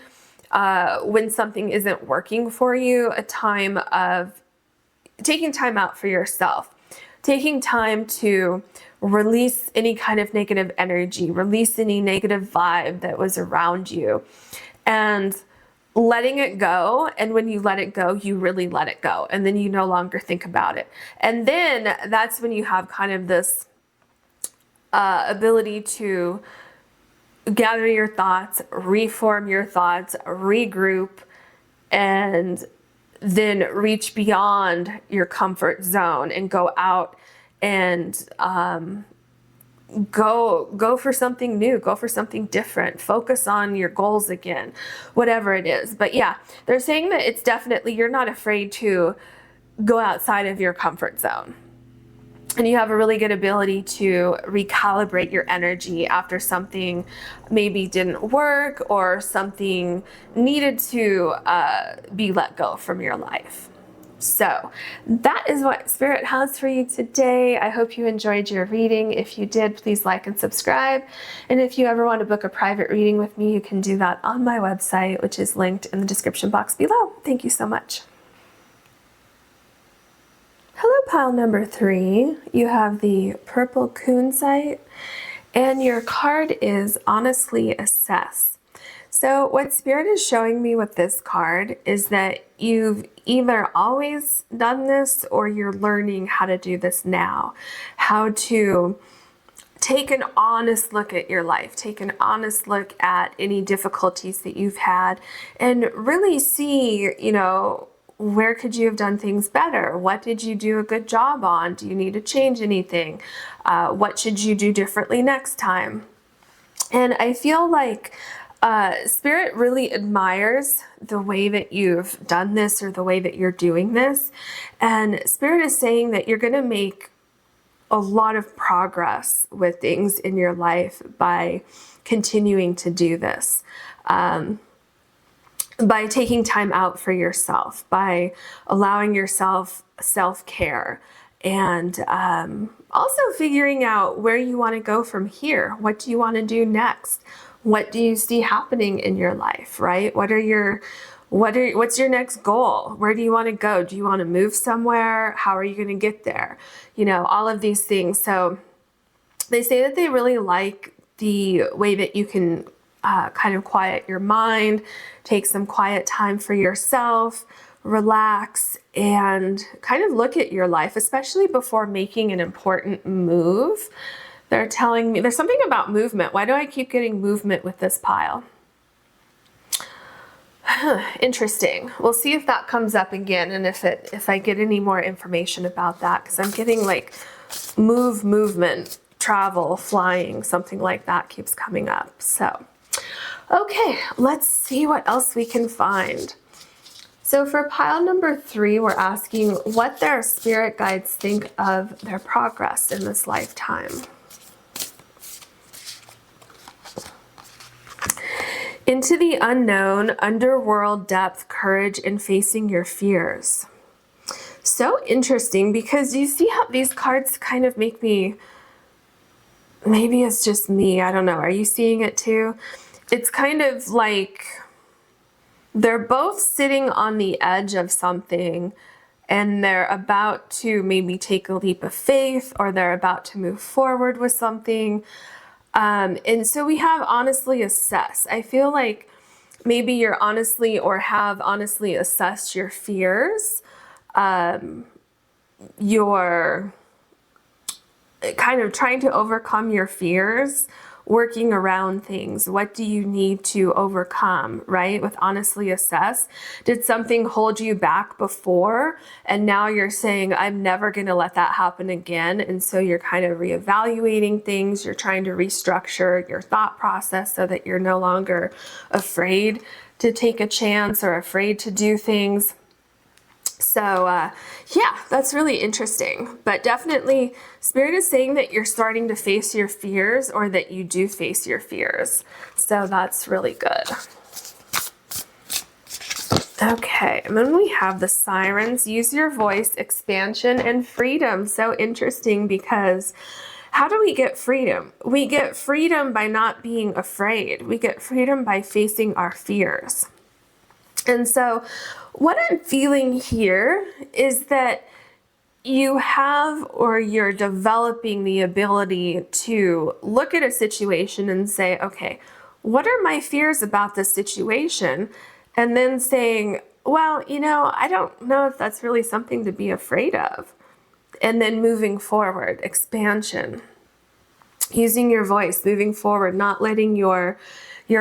when something isn't working for you, a time of taking time out for yourself, taking time to release any kind of negative energy, release any negative vibe that was around you, and letting it go. And when you let it go, you really let it go. And then you no longer think about it. And then that's when you have kind of this ability to gather your thoughts, reform your thoughts, regroup, and then reach beyond your comfort zone and go out and go for something new, go for something different, focus on your goals again, whatever it is. But yeah, they're saying that it's definitely, you're not afraid to go outside of your comfort zone. And you have a really good ability to recalibrate your energy after something maybe didn't work or something needed to be let go from your life. So that is what Spirit has for you today. I hope you enjoyed your reading. If you did, please like and subscribe. And if you ever want to book a private reading with me, you can do that on my website, which is linked in the description box below. Thank you so much. Hello, pile number 3. You have the purple Kunzite, and your card is Honestly Assess. So what Spirit is showing me with this card is that you've either always done this or you're learning how to do this now, how to take an honest look at your life, take an honest look at any difficulties that you've had, and really see, you know, where could you have done things better? What did you do a good job on? Do you need to change anything? What should you do differently next time? And I feel like Spirit really admires the way that you've done this or the way that you're doing this. And Spirit is saying that you're going to make a lot of progress with things in your life by continuing to do this. By taking time out for yourself, by allowing yourself self-care, and also figuring out where you want to go from here. What do you want to do next? What do you see happening in your life, right? What's your next goal? Where do you want to go? Do you want to move somewhere? How are you going to get there? You know, all of these things. So they say that they really like the way that you can kind of quiet your mind, take some quiet time for yourself, relax, and kind of look at your life, especially before making an important move. They're telling me there's something about movement. Why do I keep getting movement with this pile? Interesting. We'll see if that comes up again, and if I get any more information about that, because I'm getting like movement, travel, flying, something like that keeps coming up. So, okay, let's see what else we can find. So for pile number 3, we're asking what their spirit guides think of their progress in this lifetime. Into the unknown, underworld depth, courage in facing your fears. So interesting, because you see how these cards kind of make me, maybe it's just me, I don't know. Are you seeing it too? It's kind of like they're both sitting on the edge of something, and they're about to maybe take a leap of faith, or they're about to move forward with something. And so we have honestly assess. I feel like maybe you're honestly or have honestly assessed your fears. You're kind of trying to overcome your fears, working around things. What do you need to overcome, right? With honestly assess. Did something hold you back before? And now you're saying, I'm never going to let that happen again. And so you're kind of reevaluating things. You're trying to restructure your thought process so that you're no longer afraid to take a chance or afraid to do things. So yeah, that's really interesting. But definitely Spirit is saying that you're starting to face your fears, or that you do face your fears. So that's really good. Okay, and then we have the sirens. Use your voice, expansion, and freedom. So interesting, because how do we get freedom? We get freedom by not being afraid. We get freedom by facing our fears. And so what I'm feeling here is that you have, or you're developing the ability to look at a situation and say, okay, what are my fears about this situation? And then saying, well, you know, I don't know if that's really something to be afraid of. And then moving forward, expansion, using your voice, moving forward, not letting your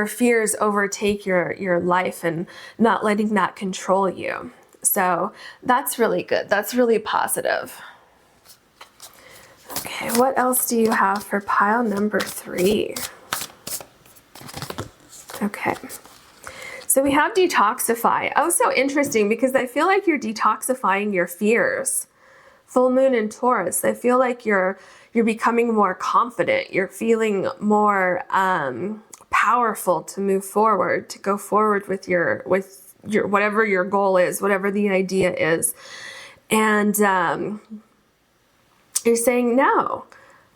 fears overtake your life and not letting that control you. So that's really good. That's really positive. Okay, what else do you have for pile number 3? Okay. So we have detoxify. Oh, so interesting, because I feel like you're detoxifying your fears. Full moon in Taurus. I feel like you're becoming more confident. You're feeling more powerful to move forward, to go forward with your whatever your goal is, whatever the idea is. And you're saying, no,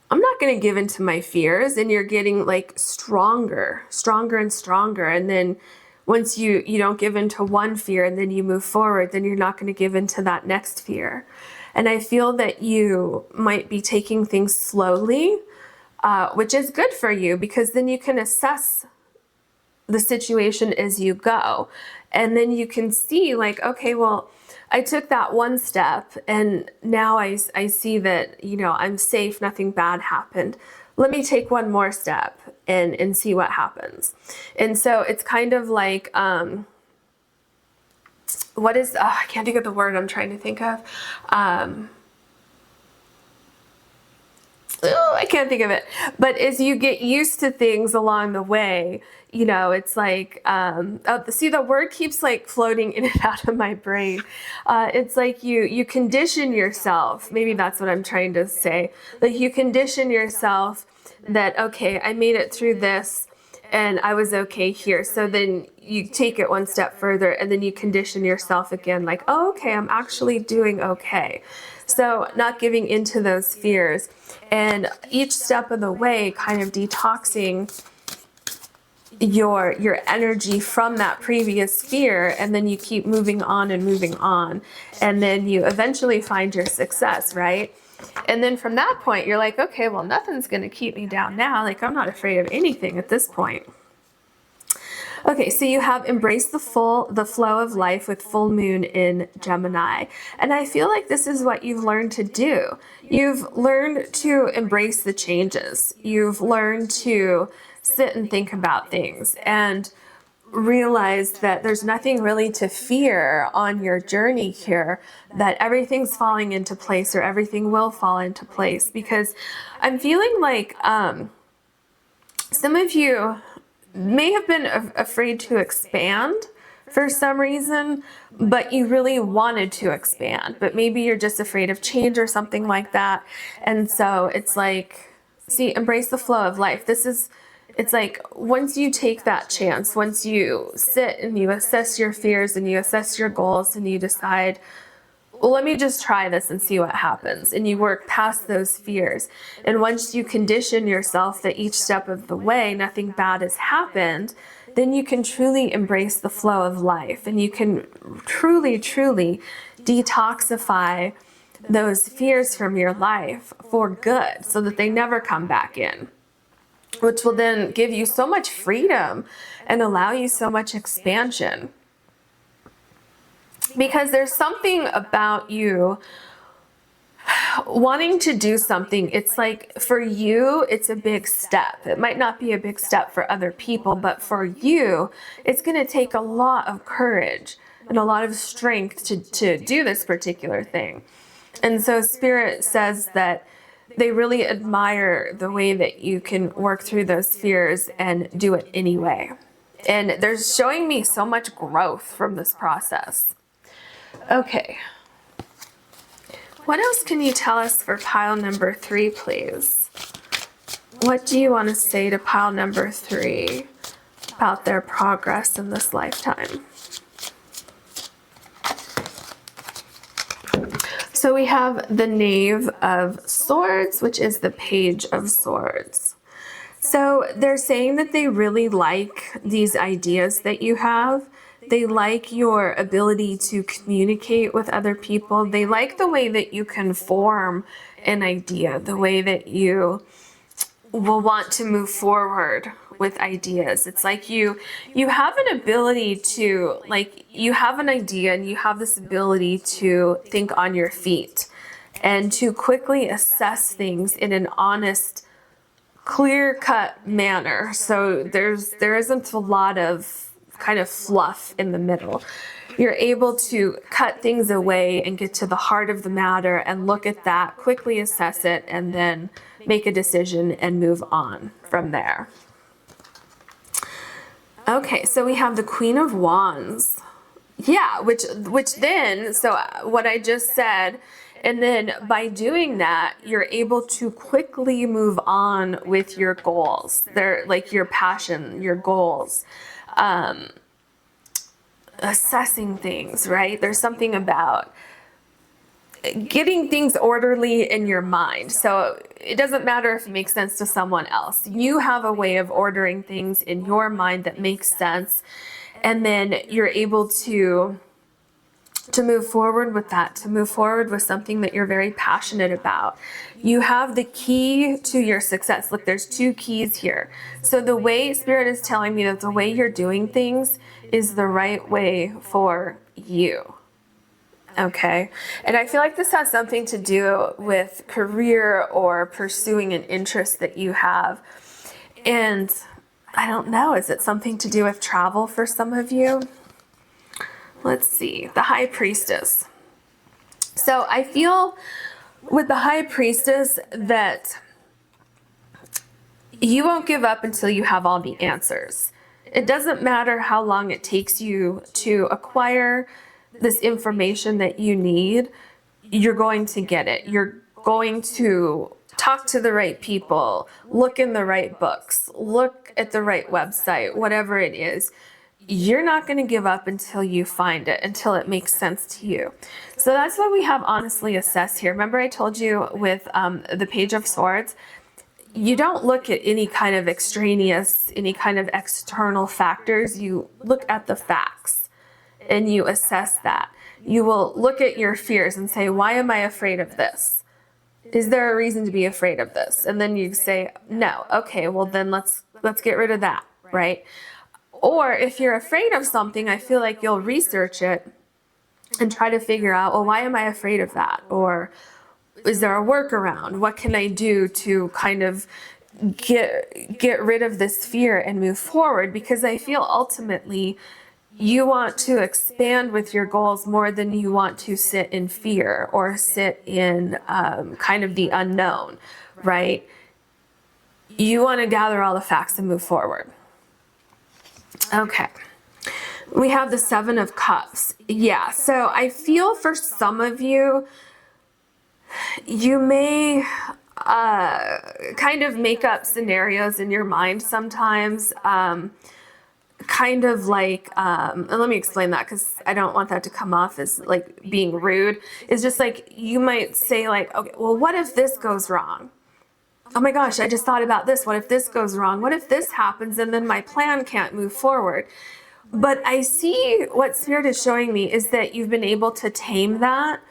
I'm not going to give in to my fears. And you're getting like stronger and stronger. And then once you don't give in to one fear and then you move forward, then you're not going to give in to that next fear. And I feel that you might be taking things slowly, which is good for you, because then you can assess the situation as you go. And then you can see like, okay, well, I took that one step and now I see that, you know, I'm safe, nothing bad happened. let me take one more step and see what happens. And so it's kind of like, I can't think of the word I'm trying to think of. I can't think of it. But as you get used to things along the way, you know, it's like, see, the word keeps like floating in and out of my brain. It's like you condition yourself. Maybe that's what I'm trying to say. Like you condition yourself that, okay, I made it through this and I was okay here. So then you take it one step further and then you condition yourself again, like, oh, okay, I'm actually doing okay. So not giving into those fears, and each step of the way kind of detoxing your energy from that previous fear, and then you keep moving on and moving on, and then you eventually find your success, right? And then from that point, you're like, okay, well, nothing's going to keep me down now. Like, I'm not afraid of anything at this point. Okay, so you have embraced the flow of life with full moon in Gemini. And I feel like this is what you've learned to do. You've learned to embrace the changes. You've learned to sit and think about things and realize that there's nothing really to fear on your journey here, that everything's falling into place, or everything will fall into place. Because I'm feeling like some of you may have been afraid to expand for some reason, but you really wanted to expand, but maybe you're just afraid of change or something like that. And so it's like, see, embrace the flow of life. It's like, once you take that chance, once you sit and you assess your fears and you assess your goals and you decide, well, let me just try this and see what happens. And you work past those fears. And once you condition yourself that each step of the way, nothing bad has happened, then you can truly embrace the flow of life. And you can truly, truly detoxify those fears from your life for good, so that they never come back in, which will then give you so much freedom and allow you so much expansion. Because there's something about you wanting to do something. It's like, for you, it's a big step. It might not be a big step for other people, but for you, it's going to take a lot of courage and a lot of strength to do this particular thing. And so Spirit says that they really admire the way that you can work through those fears and do it anyway. And they're showing me so much growth from this process. Okay. What else can you tell us for pile number 3, please? What do you want to say to pile number 3 about their progress in this lifetime? So we have the Knave of Swords, which is the Page of Swords. So they're saying that they really like these ideas that you have. They like your ability to communicate with other people. They like the way that you can form an idea, the way that you will want to move forward with ideas. It's like you have an ability to, like, you have an idea and you have this ability to think on your feet and to quickly assess things in an honest, clear-cut manner. So there isn't a lot of kind of fluff in the middle. You're able to cut things away and get to the heart of the matter and look at that, quickly assess it, and then make a decision and move on from there. Okay, so we have the Queen of Wands. Yeah, which then, so what I just said, and then by doing that, you're able to quickly move on with your goals. They're like your passion, your goals. Assessing things, right? There's something about getting things orderly in your mind. So it doesn't matter if it makes sense to someone else. You have a way of ordering things in your mind that makes sense. And then you're able to move forward with that, to move forward with something that you're very passionate about. You have the key to your success. Look, there's 2 keys here. So the way Spirit is telling me that the way you're doing things is the right way for you. Okay. And I feel like this has something to do with career or pursuing an interest that you have. And I don't know, is it something to do with travel for some of you? Let's see, the High Priestess. So I feel with the High Priestess that you won't give up until you have all the answers. It doesn't matter how long it takes you to acquire this information that you need, you're going to get it. You're going to talk to the right people, look in the right books, look at the right website, whatever it is. You're not going to give up until you find it, until it makes sense to you. So that's why we have honestly assess here. Remember I told you with the Page of Swords, you don't look at any kind of extraneous, any kind of external factors. You look at the facts and you assess that. You will look at your fears and say, why am I afraid of this? Is there a reason to be afraid of this? And then you say, no. Okay, well then let's get rid of that, right? Or if you're afraid of something, I feel like you'll research it and try to figure out, well, why am I afraid of that? Or is there a workaround? What can I do to kind of get rid of this fear and move forward? Because I feel ultimately you want to expand with your goals more than you want to sit in fear or sit in kind of the unknown, right? You want to gather all the facts and move forward. Okay. We have the Seven of Cups. Yeah, so I feel for some of you, you may kind of make up scenarios in your mind sometimes, kind of like, and let me explain that because I don't want that to come off as like being rude. It's just like, you might say like, okay, well, what if this goes wrong? Oh my gosh, I just thought about this. What if this goes wrong? What if this happens and then my plan can't move forward? But I see what Spirit is showing me is that you've been able to tame that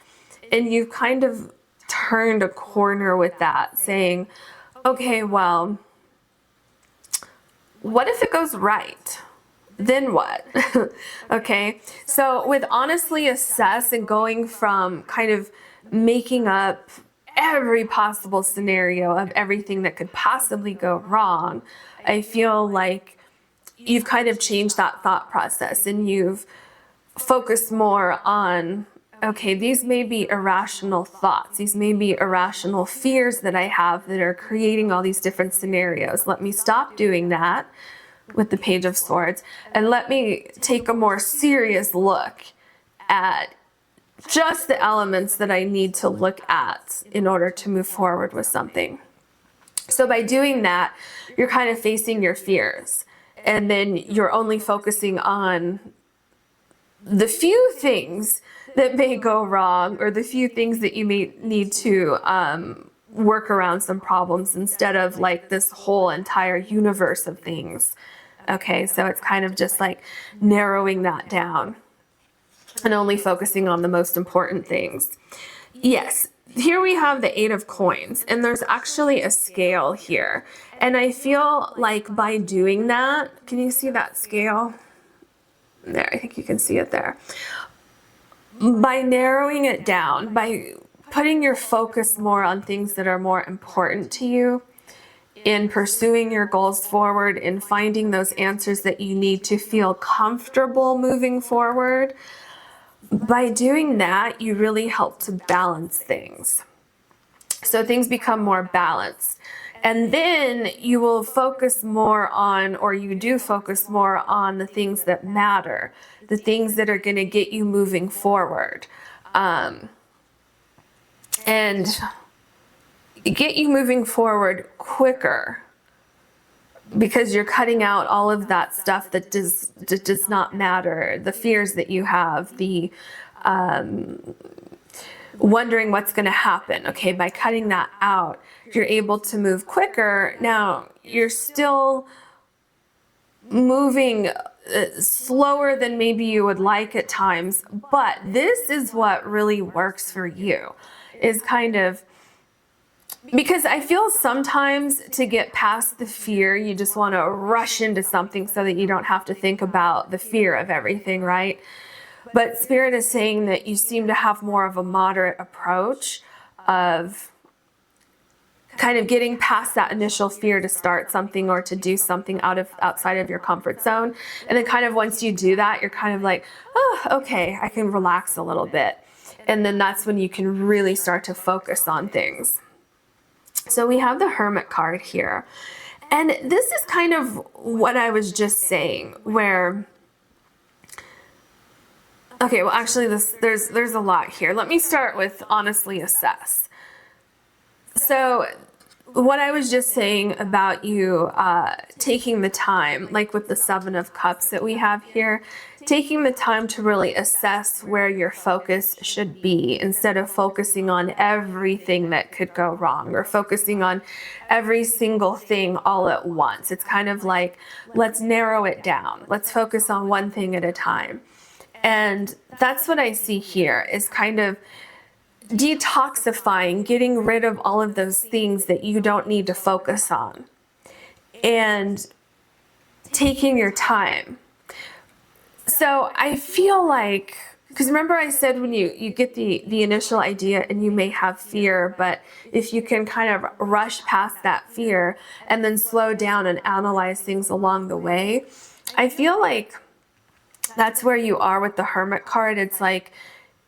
and you've kind of turned a corner with that, saying, okay, well, what if it goes right? Then what? Okay, so with honestly assess and going from kind of making up every possible scenario of everything that could possibly go wrong, I feel like you've kind of changed that thought process and you've focused more on, okay, these may be irrational thoughts. These may be irrational fears that I have that are creating all these different scenarios. Let me stop doing that with the Page of Swords and let me take a more serious look at just the elements that I need to look at in order to move forward with something. So by doing that, you're kind of facing your fears and then you're only focusing on the few things that may go wrong or the few things that you may need to work around some problems instead of like this whole entire universe of things. Okay, so it's kind of just like narrowing that down and only focusing on the most important things. Yes, here we have the Eight of Coins and there's actually a scale here. And I feel like by doing that, can you see that scale? There, I think you can see it there. By narrowing it down, by putting your focus more on things that are more important to you, in pursuing your goals forward, in finding those answers that you need to feel comfortable moving forward, by doing that, you really help to balance things. So things become more balanced. And then you will focus more on, or you do focus more on the things that matter, the things that are going to get you moving forward. And get you moving forward quicker because you're cutting out all of that stuff that does not matter, the fears that you have, the wondering what's going to happen. Okay, by cutting that out, you're able to move quicker. Now, you're still moving slower than maybe you would like at times, but this is what really works for you, is kind of, because I feel sometimes to get past the fear, you just want to rush into something so that you don't have to think about the fear of everything, right? But Spirit is saying that you seem to have more of a moderate approach of kind of getting past that initial fear to start something or to do something outside of your comfort zone. And then kind of once you do that, you're kind of like, oh, okay, I can relax a little bit. And then that's when you can really start to focus on things. So we have the Hermit card here. And this is kind of what I was just saying, where, okay, well actually there's a lot here. Let me start with honestly assess. So what I was just saying about you taking the time, like with the Seven of Cups that we have here, taking the time to really assess where your focus should be instead of focusing on everything that could go wrong or focusing on every single thing all at once. It's kind of like, let's narrow it down. Let's focus on one thing at a time. And that's what I see here is kind of detoxifying, getting rid of all of those things that you don't need to focus on and taking your time. So I feel like, because remember I said when you get the initial idea and you may have fear, but if you can kind of rush past that fear and then slow down and analyze things along the way, I feel like that's where you are with the Hermit card. It's like,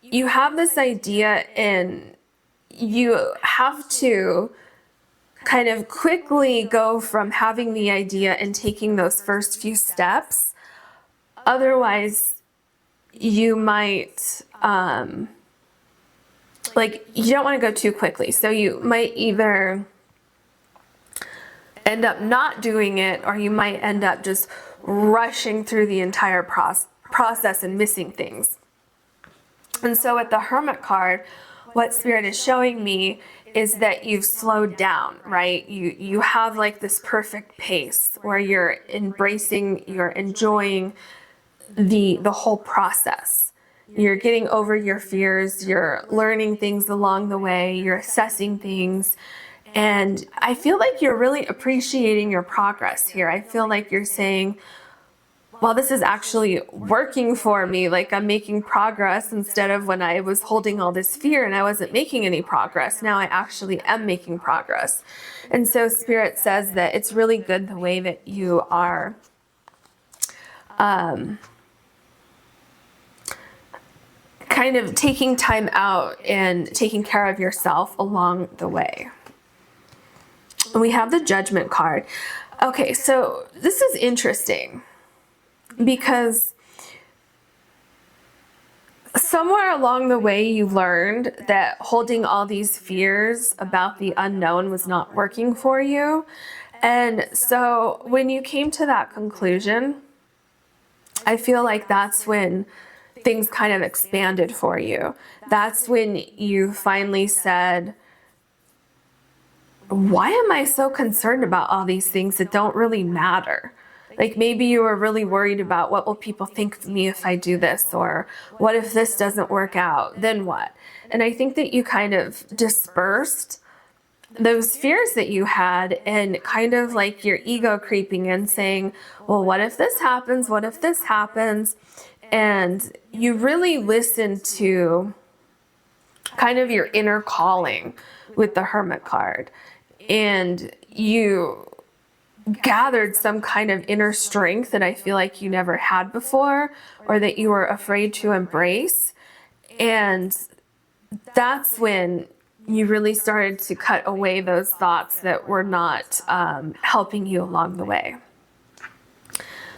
you have this idea and you have to kind of quickly go from having the idea and taking those first few steps. Otherwise, you might, like, you don't want to go too quickly. So you might either end up not doing it, or you might end up just rushing through the entire process and missing things. And so with the Hermit card, what Spirit is showing me is that you've slowed down, right? You have like this perfect pace where you're embracing, you're enjoying the whole process. You're getting over your fears, you're learning things along the way, you're assessing things. And I feel like you're really appreciating your progress here. I feel like you're saying, well, this is actually working for me. Like, I'm making progress instead of when I was holding all this fear and I wasn't making any progress. Now I actually am making progress. And so Spirit says that it's really good the way that you are kind of taking time out and taking care of yourself along the way. We have the Judgment card. Okay, so this is interesting, because somewhere along the way you learned that holding all these fears about the unknown was not working for you. And so when you came to that conclusion, I feel like that's when things kind of expanded for you. That's when you finally said, why am I so concerned about all these things that don't really matter? Like, maybe you were really worried about, what will people think of me if I do this? Or what if this doesn't work out? Then what? And I think that you kind of dispersed those fears that you had, and kind of like your ego creeping in saying, well, what if this happens? What if this happens? And you really listened to kind of your inner calling with the Hermit card. And you gathered some kind of inner strength that I feel like you never had before, or that you were afraid to embrace. And that's when you really started to cut away those thoughts that were not helping you along the way.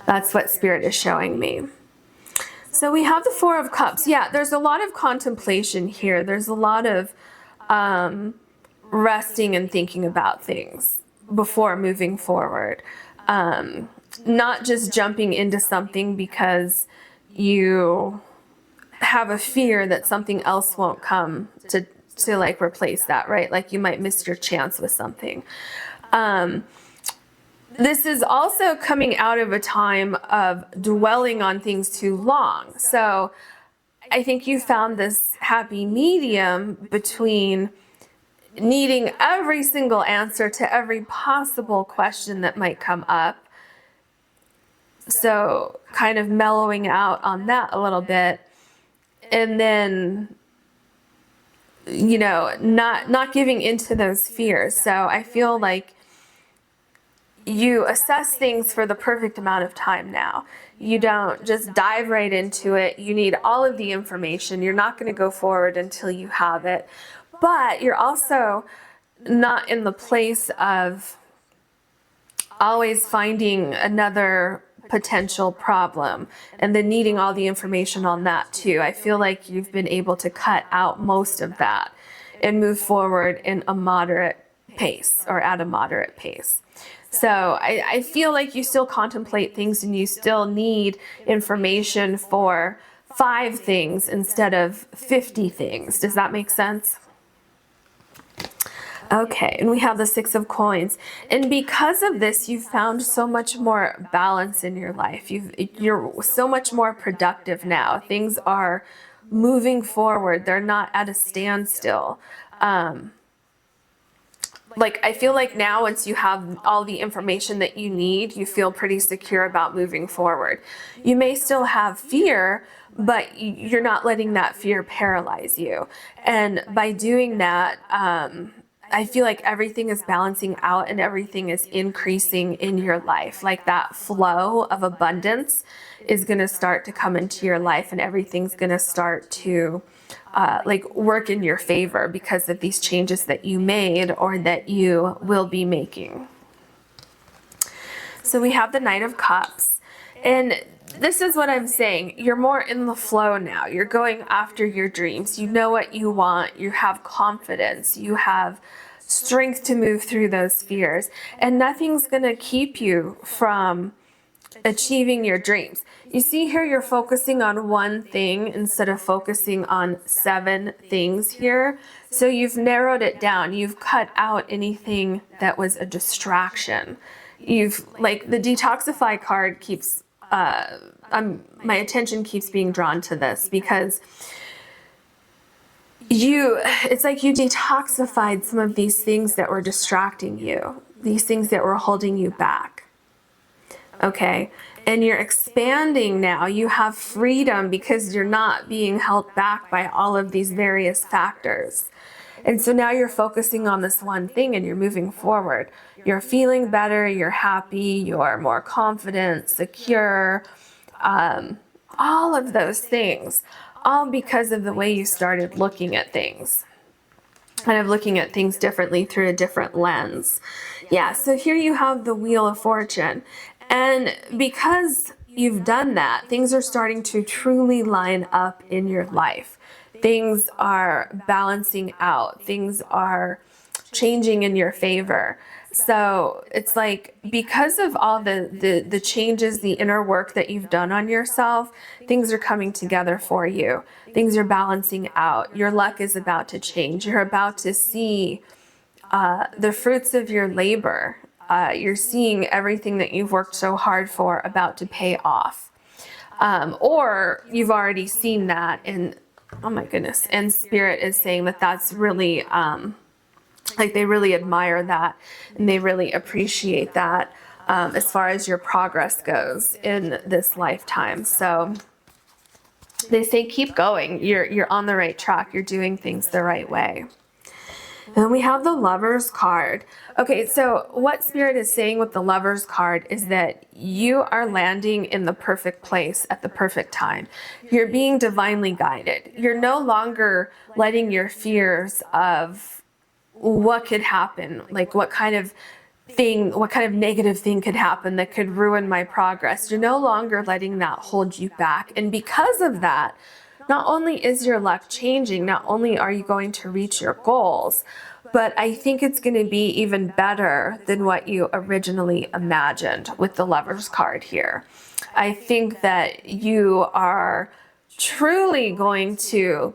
That's what Spirit is showing me. So we have the Four of Cups. Yeah, there's a lot of contemplation here. There's a lot of resting and thinking about things before moving forward. Not just jumping into something because you have a fear that something else won't come to like replace that, right? Like, you might miss your chance with something. This is also coming out of a time of dwelling on things too long. So I think you found this happy medium between needing every single answer to every possible question that might come up. So kind of mellowing out on that a little bit, and then, you know, not giving into those fears. So I feel like you assess things for the perfect amount of time now. You don't just dive right into it. You need all of the information. You're not going to go forward until you have it. But you're also not in the place of always finding another potential problem and then needing all the information on that too. I feel like you've been able to cut out most of that and move forward in a moderate pace, or at a moderate pace. So I feel like you still contemplate things and you still need information for 5 things instead of 50 things. Does that make sense? Okay, and we have the 6 of coins. And because of this, you've found so much more balance in your life. You're so much more productive now. Things are moving forward. They're not at a standstill. Like, I feel like now, once you have all the information that you need, you feel pretty secure about moving forward. You may still have fear, but you're not letting that fear paralyze you. And by doing that, I feel like everything is balancing out and everything is increasing in your life. Like, that flow of abundance is going to start to come into your life, and everything's going to start to like work in your favor because of these changes that you made or that you will be making. So we have the Knight of Cups, and this is what I'm saying. You're more in the flow now. You're going after your dreams. You know what you want. You have confidence. You have strength to move through those fears, and nothing's going to keep you from achieving your dreams. You see here, you're focusing on one thing instead of focusing on 7 things here. So you've narrowed it down. You've cut out anything that was a distraction. You've, like, the detoxify card keeps, my attention keeps being drawn to this because it's like you detoxified some of these things that were distracting you, these things that were holding you back. Okay, and you're expanding now. You have freedom because you're not being held back by all of these various factors. And so now you're focusing on this one thing and you're moving forward. You're feeling better, you're happy, you're more confident, secure, all of those things, all because of the way you started looking at things. Kind of looking at things differently through a different lens. Yeah, so here you have the Wheel of Fortune. And because you've done that, things are starting to truly line up in your life. Things are balancing out. Things are changing in your favor. So it's like, because of all the changes, the inner work that you've done on yourself, things are coming together for you. Things are balancing out. Your luck is about to change. You're about to see the fruits of your labor. You're seeing everything that you've worked so hard for about to pay off. Or you've already seen that, and oh my goodness, and Spirit is saying that that's really, like, they really admire that and they really appreciate that as far as your progress goes in this lifetime. So they say keep going. You're on the right track. You're doing things the right way. And we have the Lover's card. Okay, so what Spirit is saying with the Lover's card is that you are landing in the perfect place at the perfect time. You're being divinely guided. You're no longer letting your fears of what could happen, like what kind of negative thing could happen that could ruin my progress. You're no longer letting that hold you back. And because of that, not only is your luck changing, not only are you going to reach your goals, but I think it's going to be even better than what you originally imagined with the Lover's card here. I think that you are truly going to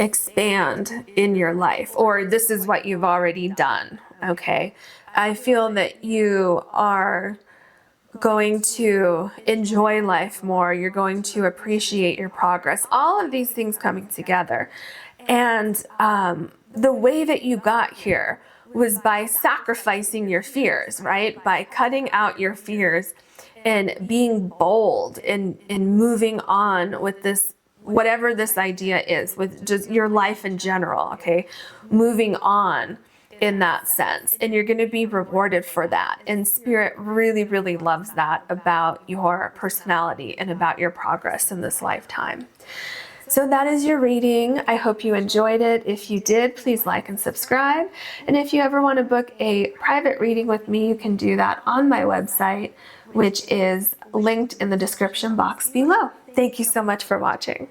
expand in your life, or this is what you've already done, okay? I feel that you are going to enjoy life more. You're going to appreciate your progress. All of these things coming together. And the way that you got here was by sacrificing your fears, right? By cutting out your fears and being bold and moving on with this, whatever this idea is, with just your life in general, okay? Moving on in that sense. And you're going to be rewarded for that. And Spirit really, really loves that about your personality and about your progress in this lifetime. So that is your reading. I hope you enjoyed it. If you did, please like and subscribe. And if you ever want to book a private reading with me, you can do that on my website, which is linked in the description box below. Thank you so much for watching.